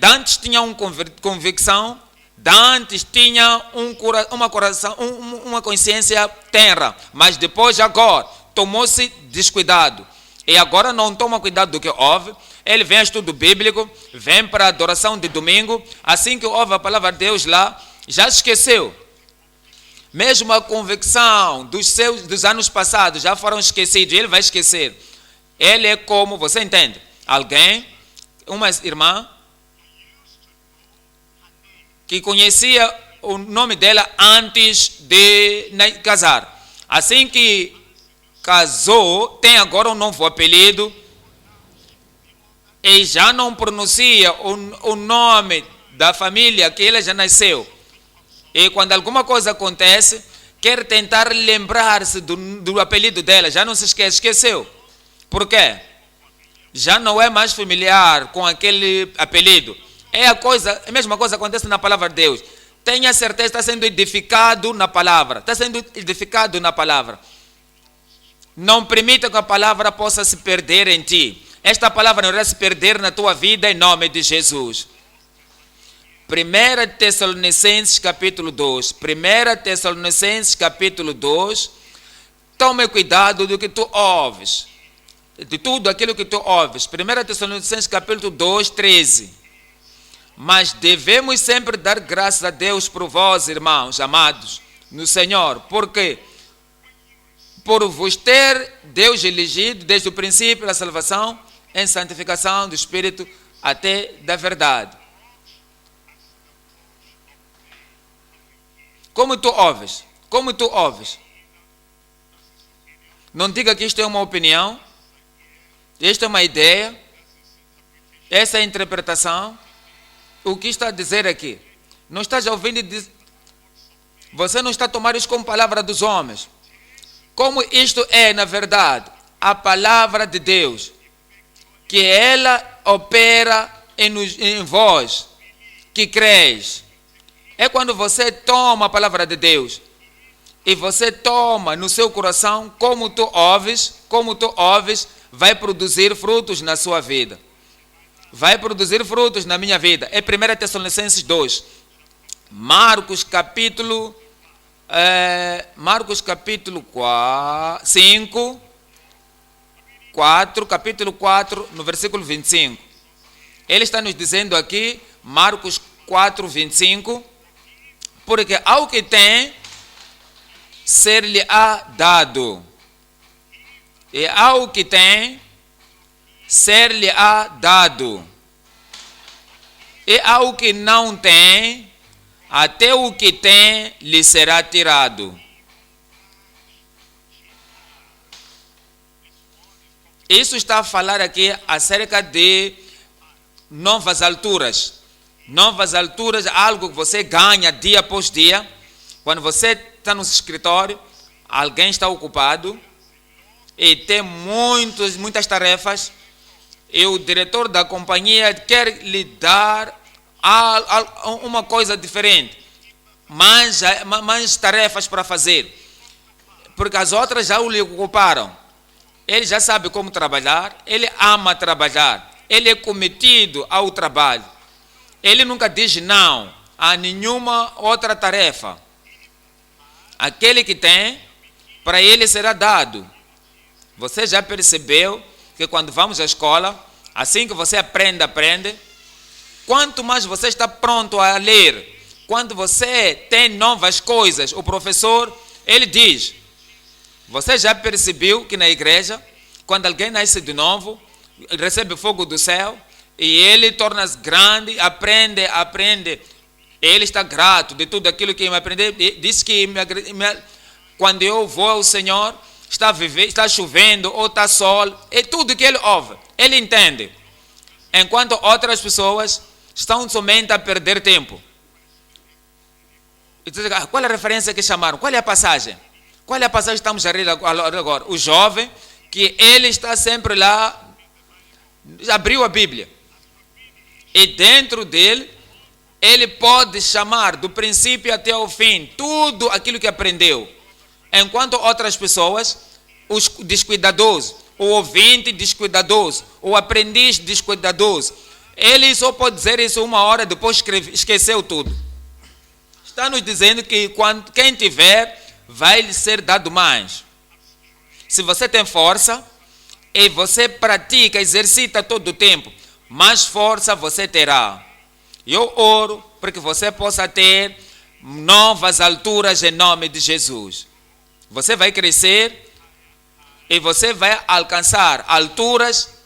Speaker 1: antes tinha uma convicção, antes tinha uma consciência tenra, mas depois agora tomou-se descuidado. E agora não toma cuidado do que ouve. Ele vem a estudo bíblico, vem para a adoração de domingo. Assim que ouve a palavra de Deus lá, já esqueceu. Mesmo a convicção dos anos passados já foram esquecidos. Ele vai esquecer. Ele é como, você entende? Alguém, uma irmã, que conhecia o nome dela antes de casar. Assim que casou, tem agora um novo apelido e já não pronuncia o nome da família que ela já nasceu. E quando alguma coisa acontece, quer tentar lembrar-se do apelido dela, já não se esqueceu. Por quê? Já não é mais familiar com aquele apelido. A mesma coisa acontece na palavra de Deus. Tenha certeza, está sendo edificado na palavra. Está sendo edificado na palavra. Não permita que a palavra possa se perder em ti. Esta palavra não irá se perder na tua vida em nome de Jesus. 1 Tessalonicenses capítulo 2. 1 Tessalonicenses capítulo 2. Tome cuidado do que tu ouves. De tudo aquilo que tu ouves. 1 Tessalonicenses capítulo 2, 13. Mas devemos sempre dar graças a Deus por vós, irmãos, amados, no Senhor. Porque por vos ter Deus elegido desde o princípio da salvação, em santificação do Espírito até da verdade. Como tu ouves? Como tu ouves? Não diga que isto é uma opinião, isto é uma ideia, essa é a interpretação. O que está a dizer aqui? Não estás ouvindo, você não está a tomar isso como palavra dos homens. Como isto é, na verdade, a palavra de Deus, que ela opera em vós, que creis. É quando você toma a palavra de Deus e você toma no seu coração, como tu ouves, vai produzir frutos na sua vida. Vai produzir frutos na minha vida. É 1 Tessalonicenses 2. Marcos capítulo 4, capítulo 4, no versículo 25. Ele está nos dizendo aqui, Marcos 4, 25, porque ao que tem, ser-lhe-á dado. E ao que tem, ser-lhe-á dado. E ao que não tem, até o que tem lhe será tirado. Isso está a falar aqui acerca de novas alturas. Novas alturas, algo que você ganha dia após dia. Quando você está no escritório, alguém está ocupado e tem muitas tarefas, e o diretor da companhia quer lhe dar uma coisa diferente, mais tarefas para fazer, porque as outras já o lhe ocuparam. Ele já sabe como trabalhar, ele ama trabalhar, ele é cometido ao trabalho, ele nunca diz não a nenhuma outra tarefa. Aquele que tem, para ele será dado. Você já percebeu que quando vamos à escola, assim que você aprende, quanto mais você está pronto a ler, quando você tem novas coisas, o professor, ele diz. Você já percebeu que na igreja, quando alguém nasce de novo, recebe fogo do céu, e ele torna-se grande, aprende, ele está grato de tudo aquilo que ele aprendeu. Diz que quando eu vou ao Senhor, está chovendo ou está sol, é tudo que ele ouve, ele entende. Enquanto outras pessoas estão somente a perder tempo. Qual é a referência que chamaram? Qual é a passagem? Qual é a passagem que estamos a ler agora? O jovem, que ele está sempre lá, abriu a Bíblia. E dentro dele, ele pode chamar do princípio até o fim tudo aquilo que aprendeu. Enquanto outras pessoas, os descuidadosos, o ouvinte descuidadoso, o aprendiz descuidadoso, ele só pode dizer isso uma hora, depois esqueceu tudo. Está nos dizendo que quem tiver, vai lhe ser dado mais. Se você tem força, e você pratica, exercita todo o tempo, mais força você terá. Eu oro para que você possa ter novas alturas em nome de Jesus. Você vai crescer e você vai alcançar alturas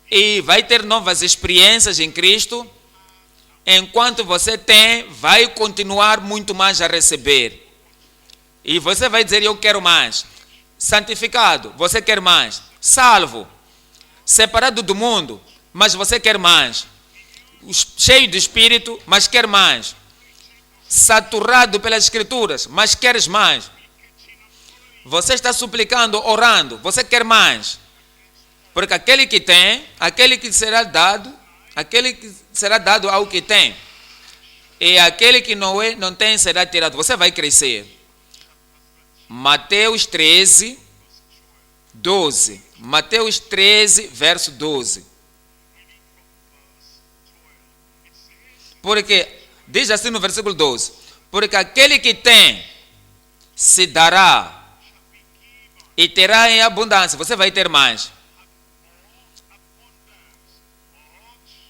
Speaker 1: e vai ter novas experiências em Cristo. Enquanto você tem, vai continuar muito mais a receber. E você vai dizer, eu quero mais. Santificado, você quer mais. Salvo, separado do mundo, mas você quer mais. Cheio de espírito, mas quer mais. Saturado pelas escrituras, mas queres mais. Você está suplicando, orando, você quer mais. Porque aquele que tem, aquele que será dado ao que tem. E aquele que não tem será tirado. Você vai crescer. Mateus 13, 12. Mateus 13, verso 12. Porque, diz assim no versículo 12, porque aquele que tem, se dará, e terá em abundância. Você vai ter mais.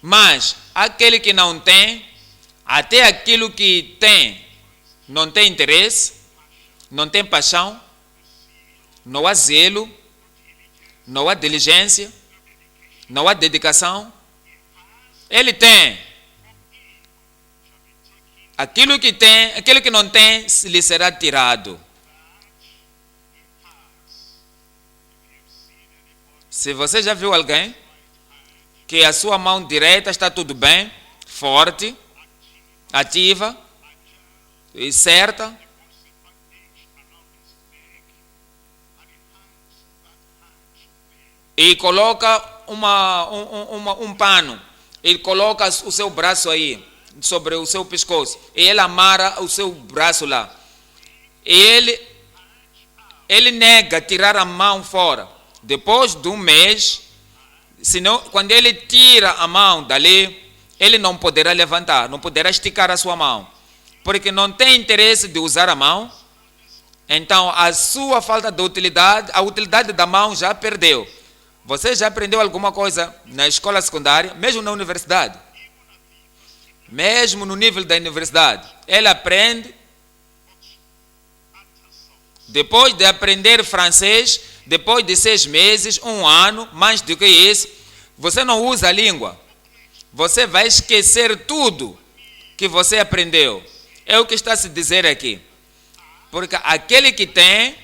Speaker 1: Mas, aquele que não tem, até aquilo que tem, não tem interesse, não tem paixão, não há zelo, não há diligência, não há dedicação. Ele tem. Aquilo que tem, aquilo que não tem, lhe será tirado. Se você já viu alguém que a sua mão direita está tudo bem, forte, ativa e certa, e coloca um pano, ele coloca o seu braço aí, sobre o seu pescoço, e ele amarra o seu braço lá. E ele nega tirar a mão fora. Depois de um mês, senão, quando ele tira a mão dali, ele não poderá levantar, não poderá esticar a sua mão, porque não tem interesse de usar a mão. Então, a sua falta de utilidade, a utilidade da mão já perdeu. Você já aprendeu alguma coisa na escola secundária, mesmo na universidade? Mesmo no nível da universidade, ele aprende. Depois de aprender francês, depois de 6 meses, 1 ano, mais do que isso, você não usa a língua. Você vai esquecer tudo que você aprendeu. É o que está se dizer aqui. Porque aquele que tem,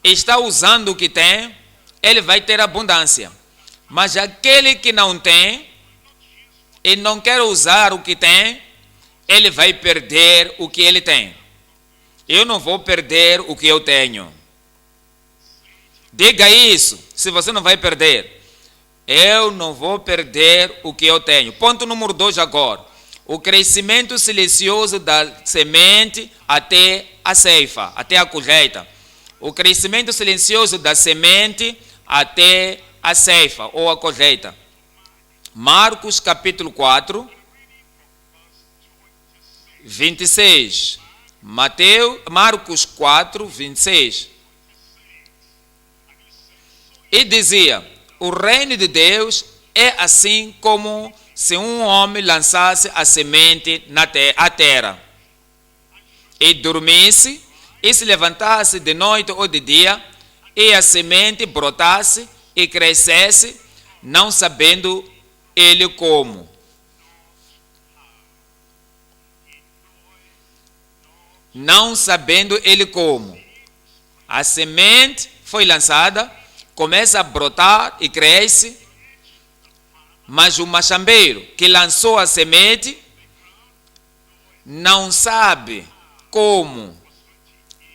Speaker 1: está usando o que tem, ele vai ter abundância. Mas aquele que não tem e não quer usar o que tem, ele vai perder o que ele tem. Eu não vou perder o que eu tenho. Diga isso, se você não vai perder. Eu não vou perder o que eu tenho. Ponto número 2 agora. O crescimento silencioso da semente até a ceifa, até a colheita. O crescimento silencioso da semente até a ceifa ou a colheita. Marcos capítulo 4, 26. Marcos 4, 26. E dizia: o reino de Deus é assim como se um homem lançasse a semente à terra, e dormisse, e se levantasse de noite ou de dia, e a semente brotasse e crescesse, não sabendo ele como. Não sabendo ele como. A semente foi lançada, começa a brotar e cresce, mas o machambeiro que lançou a semente não sabe como.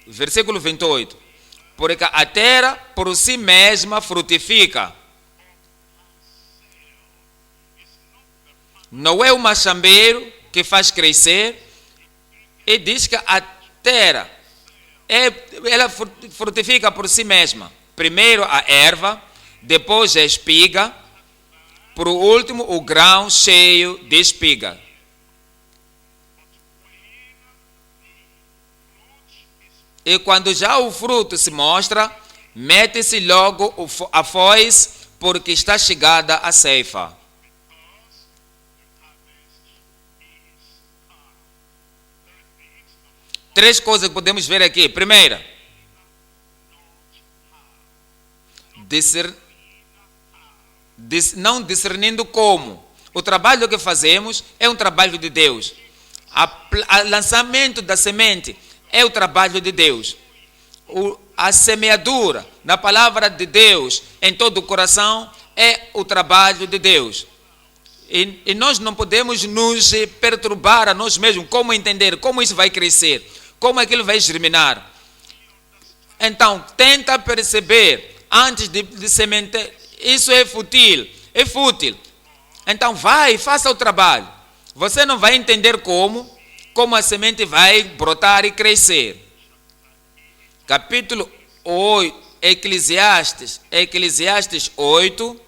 Speaker 1: Versículo 28. Porque a terra por si mesma frutifica. Não é o machambeiro que faz crescer. E diz que a terra, ela frutifica por si mesma. Primeiro a erva, depois a espiga, por último o grão cheio de espiga. E quando já o fruto se mostra, mete-se logo a foice, porque está chegada a ceifa. Três coisas que podemos ver aqui. Primeira, não discernindo como. O trabalho que fazemos é um trabalho de Deus. O lançamento da semente é o trabalho de Deus. A semeadura na palavra de Deus em todo o coração é o trabalho de Deus. E nós não podemos nos perturbar a nós mesmos. Como entender? Como isso vai crescer? Como aquilo vai germinar? Então, tenta perceber antes de sementar. Isso é fútil. É fútil. Então, faça o trabalho. Você não vai entender como a semente vai brotar e crescer. Capítulo 8, Eclesiastes 8,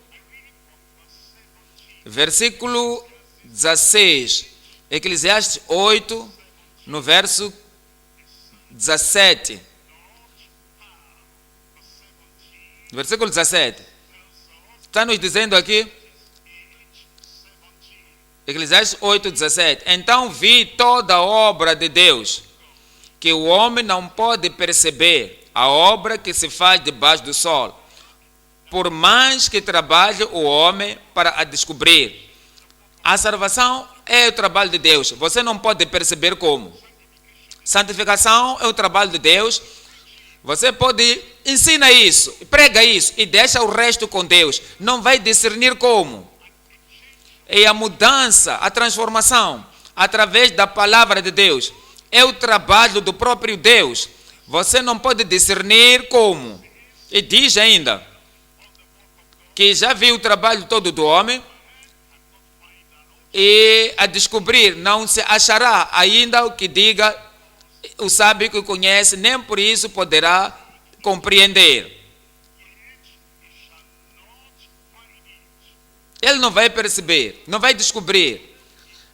Speaker 1: versículo 16. Eclesiastes 8, no verso 17. Versículo 17. Está nos dizendo aqui, Eclesiastes 8, 17. Então vi toda a obra de Deus, que o homem não pode perceber, a obra que se faz debaixo do sol, por mais que trabalhe o homem para a descobrir. A salvação é o trabalho de Deus. Você não pode perceber como. Santificação é o trabalho de Deus. Você pode ensina isso, prega isso e deixa o resto com Deus. Não vai discernir como. E a mudança, a transformação, através da palavra de Deus, é o trabalho do próprio Deus. Você não pode discernir como. E diz ainda que já viu o trabalho todo do homem e a descobrir não se achará ainda o que diga o sábio que conhece, nem por isso poderá compreender. Ele não vai perceber, não vai descobrir,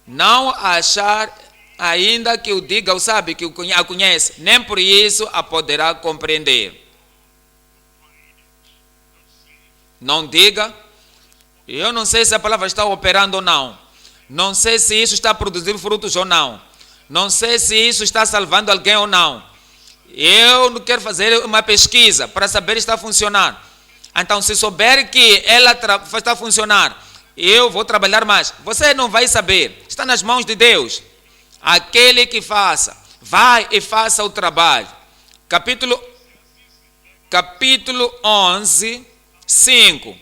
Speaker 1: não achar ainda que o diga o sábio que a conhece, nem por isso a poderá compreender. Não diga, eu não sei se a palavra está operando ou não, não sei se isso está produzindo frutos ou não, não sei se isso está salvando alguém ou não. Eu não quero fazer uma pesquisa para saber se está funcionando. Então, se souber que ela está funcionando, eu vou trabalhar mais. Você não vai saber. Está nas mãos de Deus. Aquele que faça, vai e faça o trabalho. Capítulo 11, 5.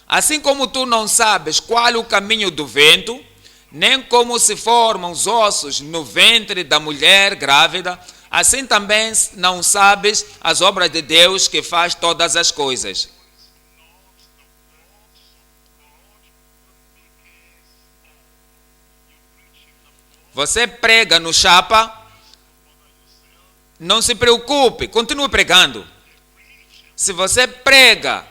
Speaker 1: Assim como tu não sabes qual é o caminho do vento, nem como se formam os ossos no ventre da mulher grávida, assim também não sabes as obras de Deus que faz todas as coisas. Você prega no chapa, não se preocupe, continue pregando. Se você prega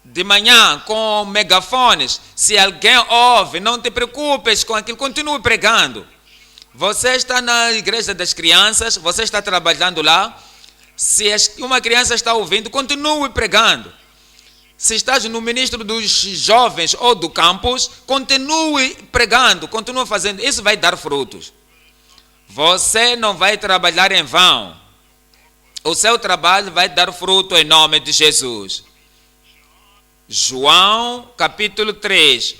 Speaker 1: de manhã com megafones, se alguém ouve, não te preocupes com aquilo, continue pregando. Você está na igreja das crianças, você está trabalhando lá, se uma criança está ouvindo, continue pregando. Se estás no ministro dos jovens ou do campus, continue pregando, continue fazendo, isso vai dar frutos. Você não vai trabalhar em vão. O seu trabalho vai dar fruto em nome de Jesus. João capítulo 3,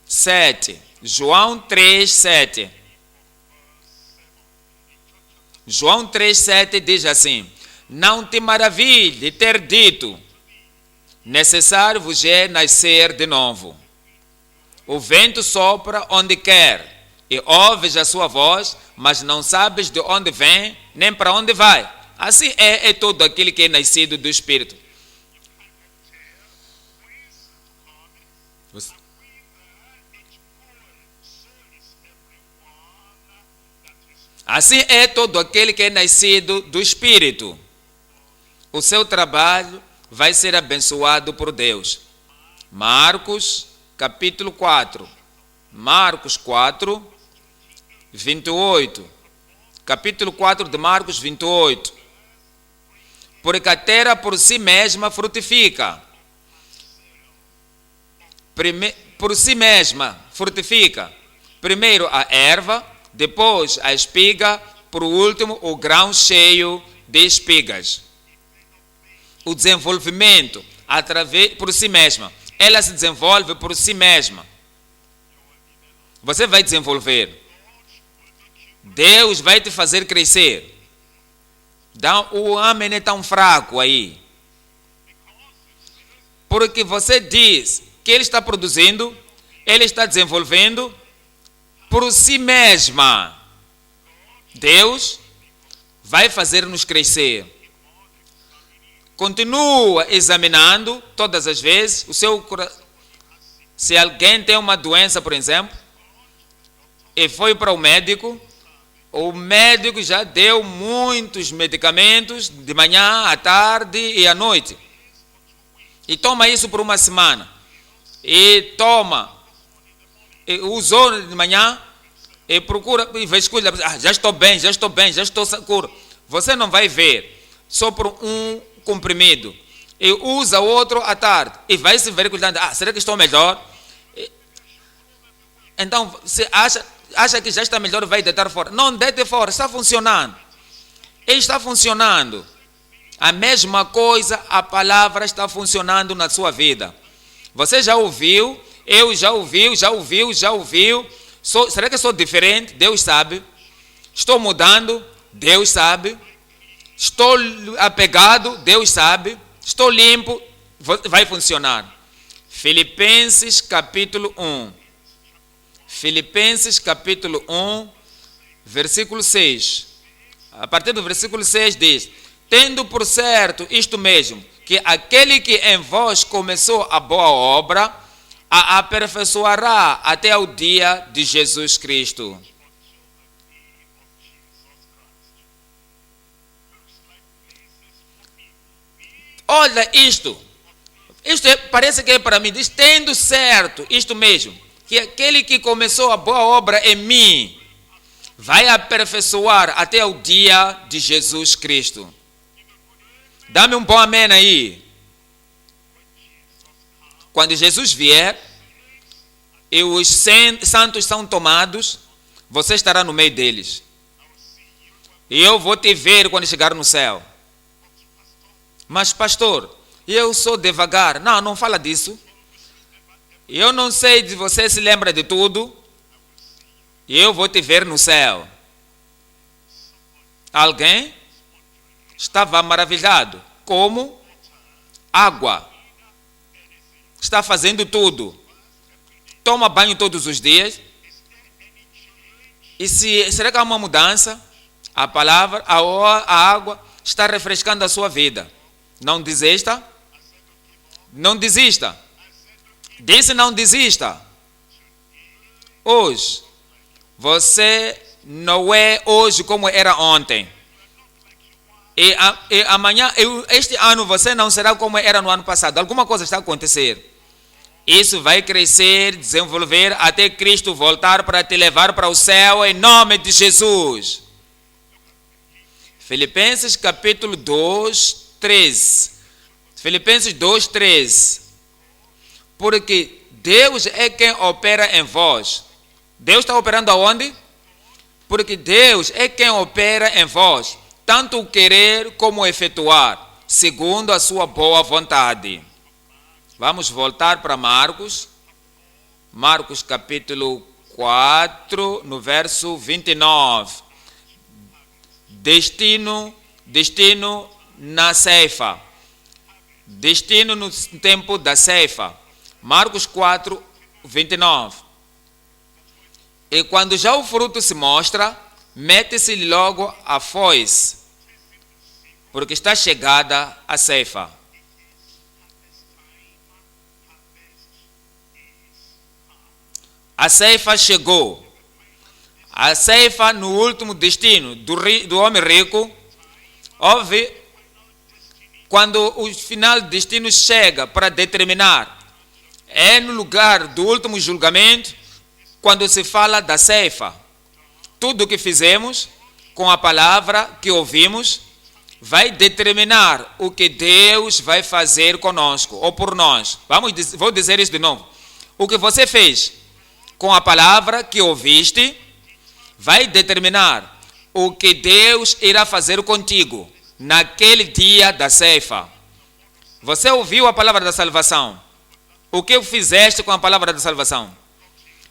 Speaker 1: 7. João 3, 7. João 3, 7 diz assim: não te maravilhe de ter dito, necessário vos é nascer de novo. O vento sopra onde quer, e ouves a sua voz, mas não sabes de onde vem, nem para onde vai. Assim é todo aquele que é nascido do Espírito. Assim é todo aquele que é nascido do Espírito. O seu trabalho vai ser abençoado por Deus. Marcos, capítulo 4. Marcos 4, 28. Capítulo 4 de Marcos, 28. Porque a terra por si mesma frutifica. Por si mesma frutifica. Primeiro a erva, depois a espiga, por último o grão cheio de espigas. O desenvolvimento por si mesma. Ela se desenvolve por si mesma. Você vai desenvolver. Deus vai te fazer crescer. O amém é tão fraco aí. Porque você diz que Ele está produzindo, Ele está desenvolvendo por si mesma. Deus vai fazer-nos crescer. Continua examinando todas as vezes o seu coração. Se alguém tem uma doença, por exemplo, e foi para o médico já deu muitos medicamentos de manhã, à tarde e à noite. E toma isso por uma semana. E usou de manhã e procura e vasculha, já estou bem, já estou seguro. Você não vai ver só por um comprimido. E usa outro à tarde. E vai se ver cuidando, será que estou melhor? Então, você acha que já está melhor, vai deitar fora. Não deite fora, está funcionando. Está funcionando. A mesma coisa, a palavra está funcionando na sua vida. Você já ouviu, eu já ouviu. Será que eu sou diferente? Deus sabe. Estou mudando? Deus sabe. Estou apegado? Deus sabe. Estou limpo? Vai funcionar. Filipenses capítulo 1. Filipenses capítulo 1, versículo 6. A partir do versículo 6 diz: tendo por certo isto mesmo, que aquele que em vós começou a boa obra, a aperfeiçoará até ao dia de Jesus Cristo. Olha isto. Parece que é para mim. Diz, tendo certo isto mesmo, que aquele que começou a boa obra em mim vai aperfeiçoar até o dia de Jesus Cristo. Dá-me um bom amém aí. Quando Jesus vier e os santos são tomados, você estará no meio deles. E eu vou te ver quando chegar no céu. Mas pastor, eu sou devagar. Não fala disso. Eu não sei se você se lembra de tudo. E eu vou te ver no céu. Alguém estava maravilhado como água. Está fazendo tudo. Toma banho todos os dias. E será que há uma mudança? A palavra, a água está refrescando a sua vida. Não desista. Não desista. Disse não desista. Hoje, você não é hoje como era ontem. E amanhã, este ano, você não será como era no ano passado. Alguma coisa está a acontecer. Isso vai crescer, desenvolver, até Cristo voltar para te levar para o céu, em nome de Jesus. Filipenses capítulo 2, 13. Filipenses 2, 13. Porque Deus é quem opera em vós. Deus está operando aonde? Porque Deus é quem opera em vós, tanto o querer como o efetuar, segundo a sua boa vontade. Vamos voltar para Marcos. Marcos capítulo 4, no verso 29. Destino na ceifa. Destino no tempo da ceifa. Marcos 4, 29. E quando já o fruto se mostra, mete-se logo a foice, porque está chegada a ceifa. A ceifa chegou. A ceifa no último destino do homem rico. Houve, quando o final do destino chega para determinar, é no lugar do último julgamento, quando se fala da ceifa. Tudo o que fizemos com a palavra que ouvimos vai determinar o que Deus vai fazer conosco ou por nós. Vou dizer isso de novo. O que você fez com a palavra que ouviste vai determinar o que Deus irá fazer contigo naquele dia da ceifa. Você ouviu a palavra da salvação. O que fizeste com a palavra da salvação?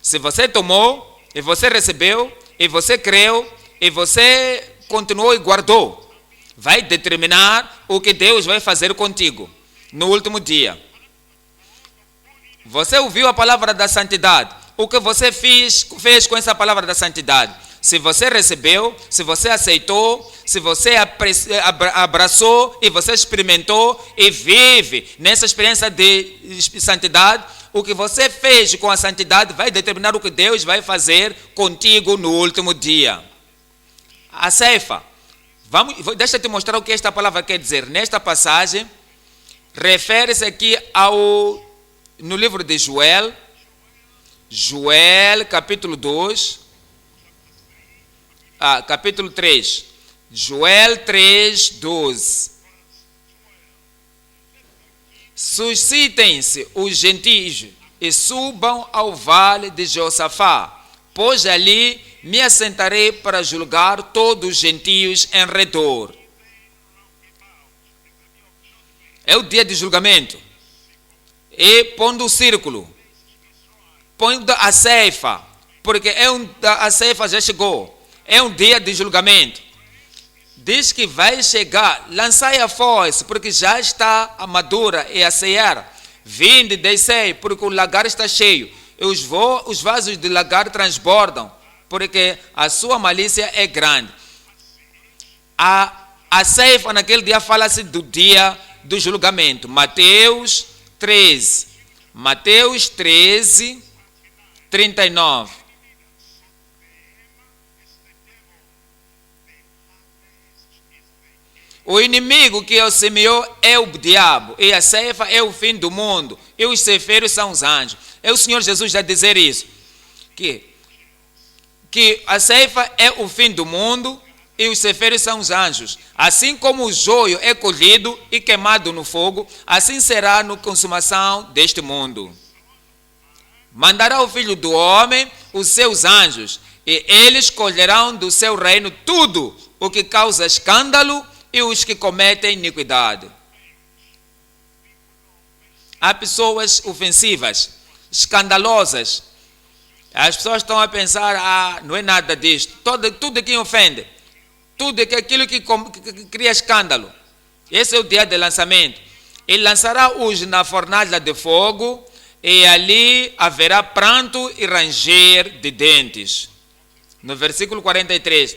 Speaker 1: Se você tomou, e você recebeu, e você creu, e você continuou e guardou, vai determinar o que Deus vai fazer contigo no último dia. Você ouviu a palavra da santidade. O que você fez com essa palavra da santidade? Se você recebeu, se você aceitou, se você abraçou e você experimentou e vive nessa experiência de santidade, o que você fez com a santidade vai determinar o que Deus vai fazer contigo no último dia. A ceifa. Deixa eu te mostrar o que esta palavra quer dizer. Nesta passagem, refere-se aqui no livro de Joel, capítulo 2, capítulo 3. Joel 3, 12. Suscitem-se os gentios e subam ao vale de Josafá, pois ali me assentarei para julgar todos os gentios em redor. É o dia de julgamento. E pondo o círculo, pondo a ceifa, porque a ceifa já chegou. É um dia de julgamento. Diz que vai chegar, lançai a foice, porque já está a madura e a cear. Vinde, descei, porque o lagar está cheio. E os vasos de lagar transbordam, porque a sua malícia é grande. A ceifa naquele dia fala-se do dia do julgamento. Mateus 13. Mateus 13, 39. O inimigo que o semeou é o diabo, e a ceifa é o fim do mundo, e os ceifeiros são os anjos. É o Senhor Jesus a dizer isso, que a ceifa é o fim do mundo, e os ceifeiros são os anjos. Assim como o joio é colhido e queimado no fogo, assim será na consumação deste mundo. Mandará o Filho do Homem os seus anjos, e eles colherão do seu reino tudo o que causa escândalo e os que cometem iniquidade. Há pessoas ofensivas, escandalosas. As pessoas estão a pensar, não é nada disto. Tudo que ofende, tudo aquilo que cria escândalo, Esse é o dia de lançamento. Ele lançará-os na fornalha de fogo, e ali haverá pranto e ranger de dentes. No versículo 43.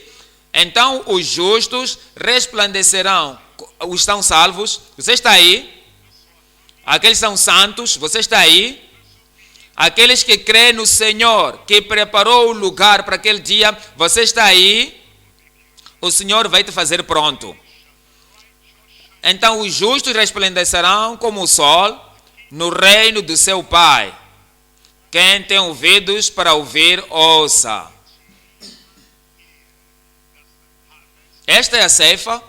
Speaker 1: Então os justos resplandecerão. Os estão salvos. Você está aí? Aqueles são santos. Você está aí? Aqueles que creem no Senhor, que preparou o lugar para aquele dia. Você está aí? O Senhor vai te fazer pronto. Então os justos resplandecerão como o sol no reino do seu Pai. Quem tem ouvidos para ouvir, ouça. Esta é a ceifa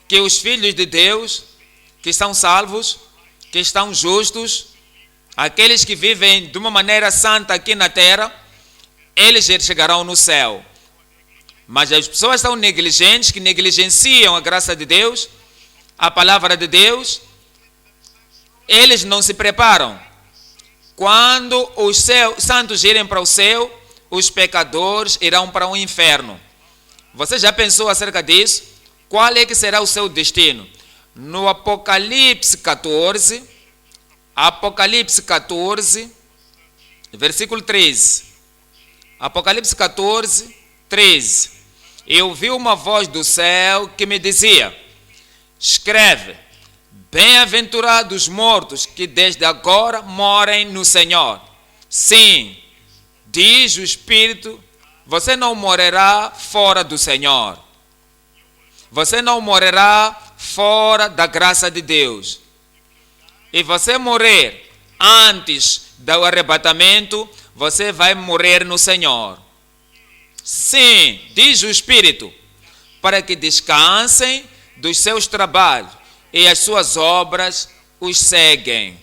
Speaker 1: que os filhos de Deus, que estão salvos, que estão justos, aqueles que vivem de uma maneira santa aqui na terra, eles chegarão no céu. Mas as pessoas estão negligentes, que negligenciam a graça de Deus, a palavra de Deus, eles não se preparam. Quando os santos irem para o céu, os pecadores irão para o inferno. Você já pensou acerca disso? Qual é que será o seu destino? No Apocalipse 14, versículo 13. Apocalipse 14, 13. Eu ouvi uma voz do céu que me dizia: escreve, bem-aventurados os mortos que desde agora morem no Senhor. Sim, diz o Espírito, você não morrerá fora do Senhor. Você não morrerá fora da graça de Deus. E você morrer antes do arrebatamento, você vai morrer no Senhor. Sim, diz o Espírito, para que descansem dos seus trabalhos e as suas obras os seguem.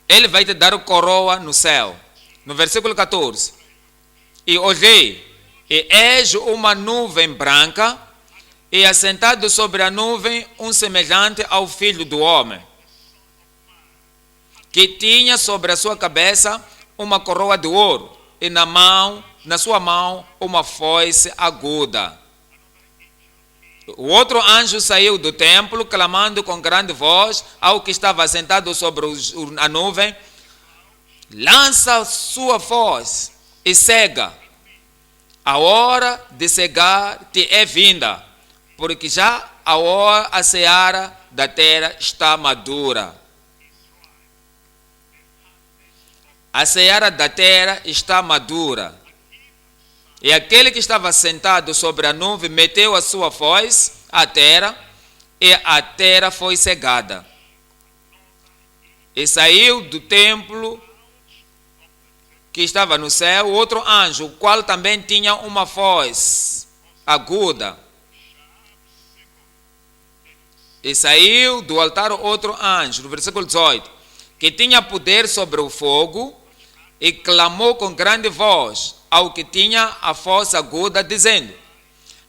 Speaker 1: Ele vai te dar o coroa no céu. No versículo 14. E olhei, e eis uma nuvem branca, e assentado sobre a nuvem um semelhante ao Filho do Homem, que tinha sobre a sua cabeça uma coroa de ouro, e na sua mão uma foice aguda. O outro anjo saiu do templo, clamando com grande voz ao que estava sentado sobre a nuvem: lança sua foice e cega. A hora de cegar te é vinda, porque já a seara da terra está madura. A seara da terra está madura. E aquele que estava sentado sobre a nuvem meteu a sua foice à terra, e a terra foi cegada. E saiu do templo que estava no céu outro anjo, o qual também tinha uma foice aguda. E saiu do altar outro anjo, no versículo 18, que tinha poder sobre o fogo, e clamou com grande voz ao que tinha a foice aguda, dizendo: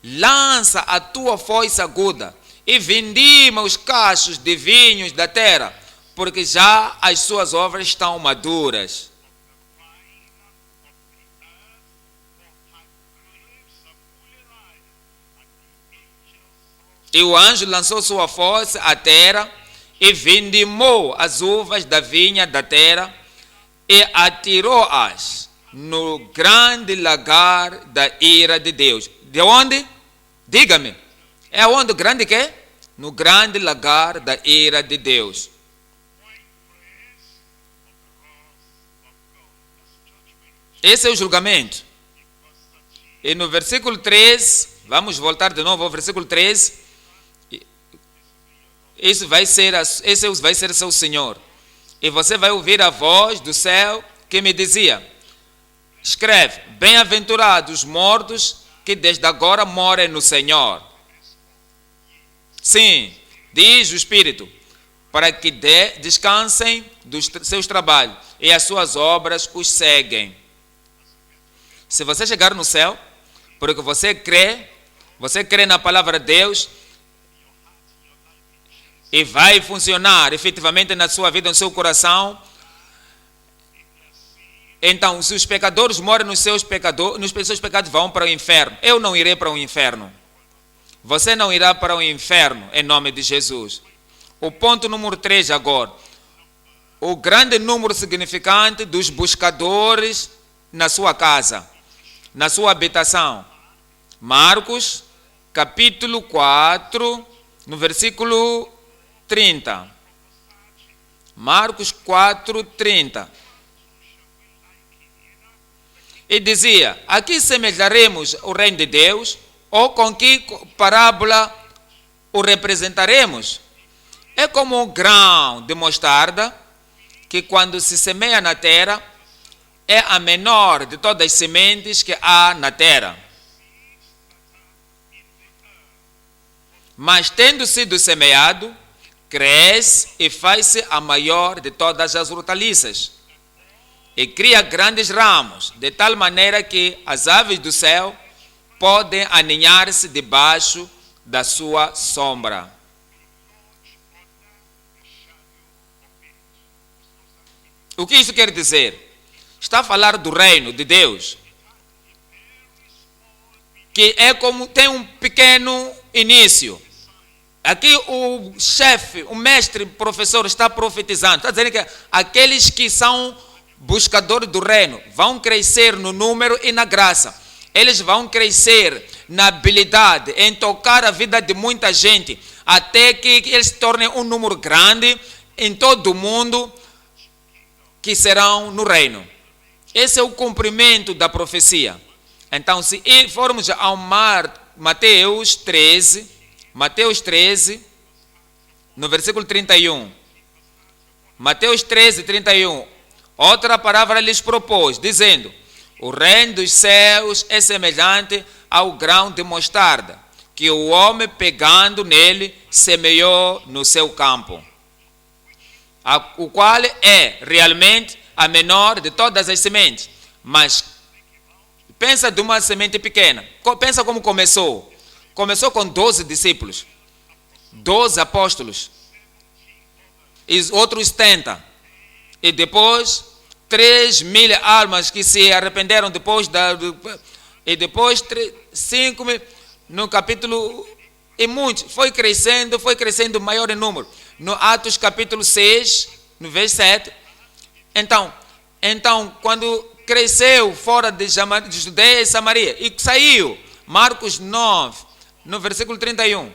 Speaker 1: lança a tua foice aguda e vindima os cachos de vinhos da terra, porque já as suas obras estão maduras. E o anjo lançou sua foice à terra e vindimou as uvas da vinha da terra e atirou-as no grande lagar da ira de Deus. De onde? Diga-me. É onde o grande que é? No grande lagar da ira de Deus. Esse é o julgamento. E no versículo 13, vamos voltar de novo ao versículo 13. Esse vai ser seu Senhor. E você vai ouvir a voz do céu que me dizia: escreve, bem-aventurados os mortos que desde agora morem no Senhor. Sim, diz o Espírito, para que descansem dos seus trabalhos e as suas obras os seguem. Se você chegar no céu, porque você crê na palavra de Deus, e vai funcionar efetivamente na sua vida, no seu coração. Então, se os pecadores morem nos seus pecados, vão para o inferno. Eu não irei para o inferno. Você não irá para o inferno, em nome de Jesus. O ponto número 3 agora. O grande número significante dos buscadores na sua casa, na sua habitação. Marcos, capítulo 4, no versículo 30. Marcos 4, 30. E dizia: aqui semelharemos o reino de Deus, ou com que parábola o representaremos? É como um grão de mostarda, que quando se semeia na terra, é a menor de todas as sementes que há na terra. Mas tendo sido semeado, cresce e faz-se a maior de todas as hortaliças, e cria grandes ramos, de tal maneira que as aves do céu podem aninhar-se debaixo da sua sombra. O que isso quer dizer? Está a falar do reino de Deus, que é como tem um pequeno início. Aqui o chefe, o mestre, o professor está profetizando, está dizendo que aqueles que são buscadores do reino vão crescer no número e na graça. Eles vão crescer na habilidade em tocar a vida de muita gente, até que eles se tornem um número grande em todo o mundo que serão no reino. Esse é o cumprimento da profecia. Então, se formos ao Mateus 13, no versículo 31. Mateus 13, 31. Outra palavra lhes propôs, dizendo: o reino dos céus é semelhante ao grão de mostarda, que o homem, pegando nele, semeou no seu campo, o qual é realmente a menor de todas as sementes. Mas pensa de uma semente pequena. Pensa como começou. Começou com 12 discípulos, 12 apóstolos, e outros 70. E depois 3.000 almas que se arrependeram depois e depois 5.000 no capítulo, e muitos, foi crescendo maior em número. No Atos capítulo 6, no verso 7, então quando cresceu fora de Judeia e Samaria, e saiu, Marcos 9, no versículo 31,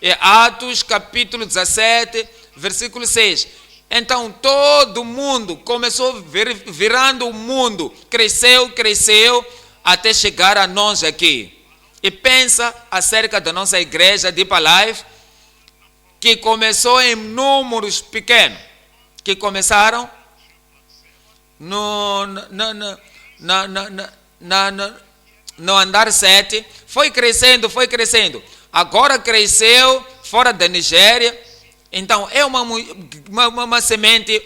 Speaker 1: e Atos capítulo 17, versículo 6, então todo mundo começou virando o mundo, cresceu, até chegar a nós aqui. E pensa acerca da nossa igreja Deep Alive, que começou em números pequenos, que começaram no andar 7, foi crescendo, agora cresceu fora da Nigéria. Então é uma semente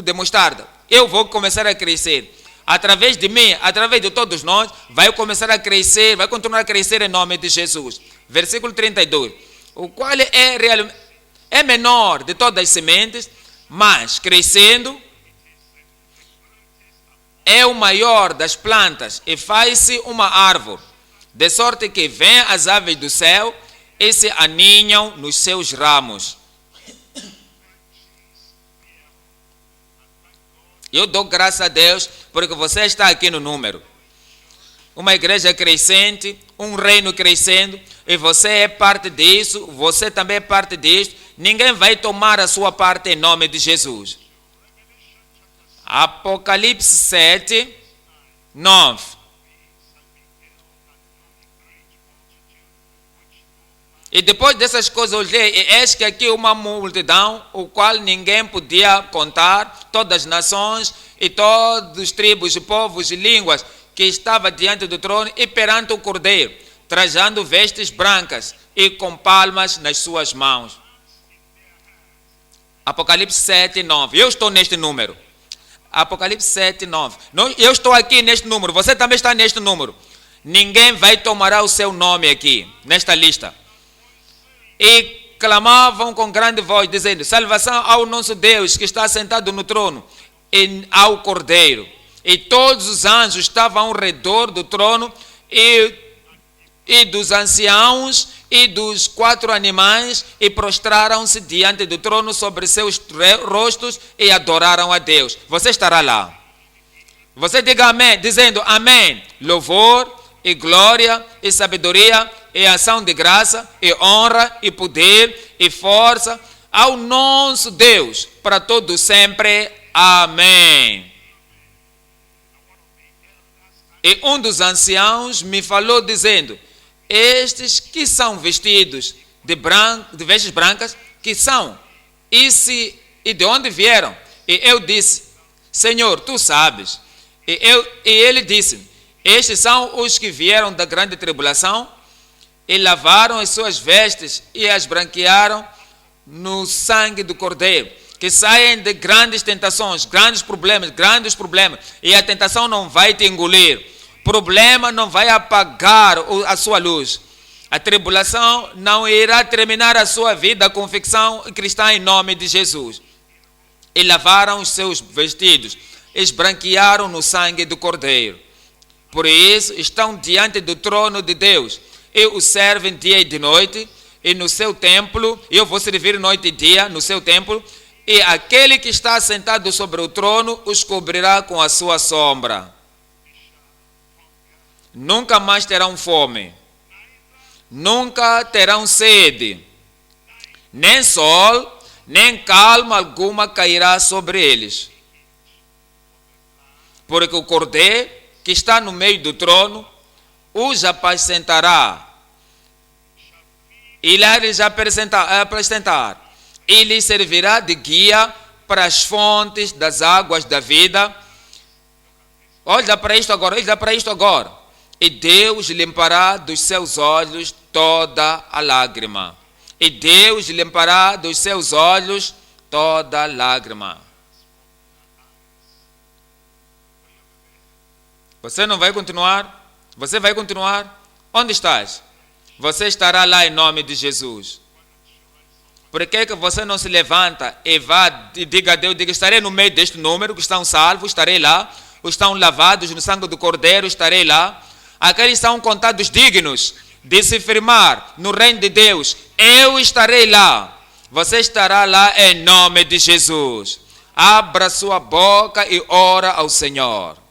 Speaker 1: de mostarda. Eu vou começar a crescer. Através de mim, através de todos nós, vai começar a crescer, vai continuar a crescer em nome de Jesus. Versículo 32. O qual é menor de todas as sementes, mas crescendo é o maior das plantas e faz-se uma árvore, de sorte que vêm as aves do céu e se aninham nos seus ramos. Eu dou graças a Deus porque você está aqui no número. Uma igreja crescente, um reino crescendo, e você é parte disso, você também é parte disso. Ninguém vai tomar a sua parte em nome de Jesus. Apocalipse 7, 9. E depois dessas coisas olhei, e eis que aqui uma multidão, o qual ninguém podia contar, todas as nações e todos os tribos, povos e línguas, que estava diante do trono e perante o Cordeiro, trajando vestes brancas e com palmas nas suas mãos. Apocalipse 7, 9. Eu estou neste número. Apocalipse 7, 9. Eu estou aqui neste número, você também está neste número. Ninguém vai tomar o seu nome aqui, nesta lista. E clamavam com grande voz, dizendo: salvação ao nosso Deus, que está sentado no trono, e ao Cordeiro. E todos os anjos estavam ao redor do trono, e dos anciãos, e dos 4 animais e prostraram-se diante do trono sobre seus rostos e adoraram a Deus. Você estará lá. Você diga amém, dizendo amém. Louvor e glória e sabedoria e ação de graça e honra e poder e força ao nosso Deus para todo sempre. Amém. E um dos anciãos me falou dizendo: estes que são vestidos de vestes brancas, que são? E de onde vieram? E eu disse: Senhor, tu sabes. E ele disse: estes são os que vieram da grande tribulação e lavaram as suas vestes e as branquearam no sangue do Cordeiro, que saem de grandes tentações, grandes problemas, e a tentação não vai te engolir, problema não vai apagar a sua luz, a tribulação não irá terminar a sua vida, a convicção cristã em nome de Jesus. E lavaram os seus vestidos, esbranquearam no sangue do Cordeiro. Por isso estão diante do trono de Deus e o servem dia e de noite, e no seu templo, eu vou servir noite e dia no seu templo, e aquele que está sentado sobre o trono os cobrirá com a sua sombra. Nunca mais terão fome, nunca terão sede, nem sol, nem calma alguma cairá sobre eles. Porque o Cordeiro que está no meio do trono os apacentará e lhes apresentar, e lhes servirá de guia para as fontes das águas da vida. Olha para isto agora. E Deus limpará dos seus olhos toda a lágrima. E Deus limpará dos seus olhos toda lágrima. Você não vai continuar? Você vai continuar? Onde estás? Você estará lá em nome de Jesus. Por que você não se levanta e vá e diga a Deus, estarei no meio deste número, que estão salvos, estarei lá. Os estão lavados no sangue do Cordeiro, estarei lá. Aqueles são contados dignos de se firmar no reino de Deus, eu estarei lá. Você estará lá em nome de Jesus. Abra sua boca e ora ao Senhor.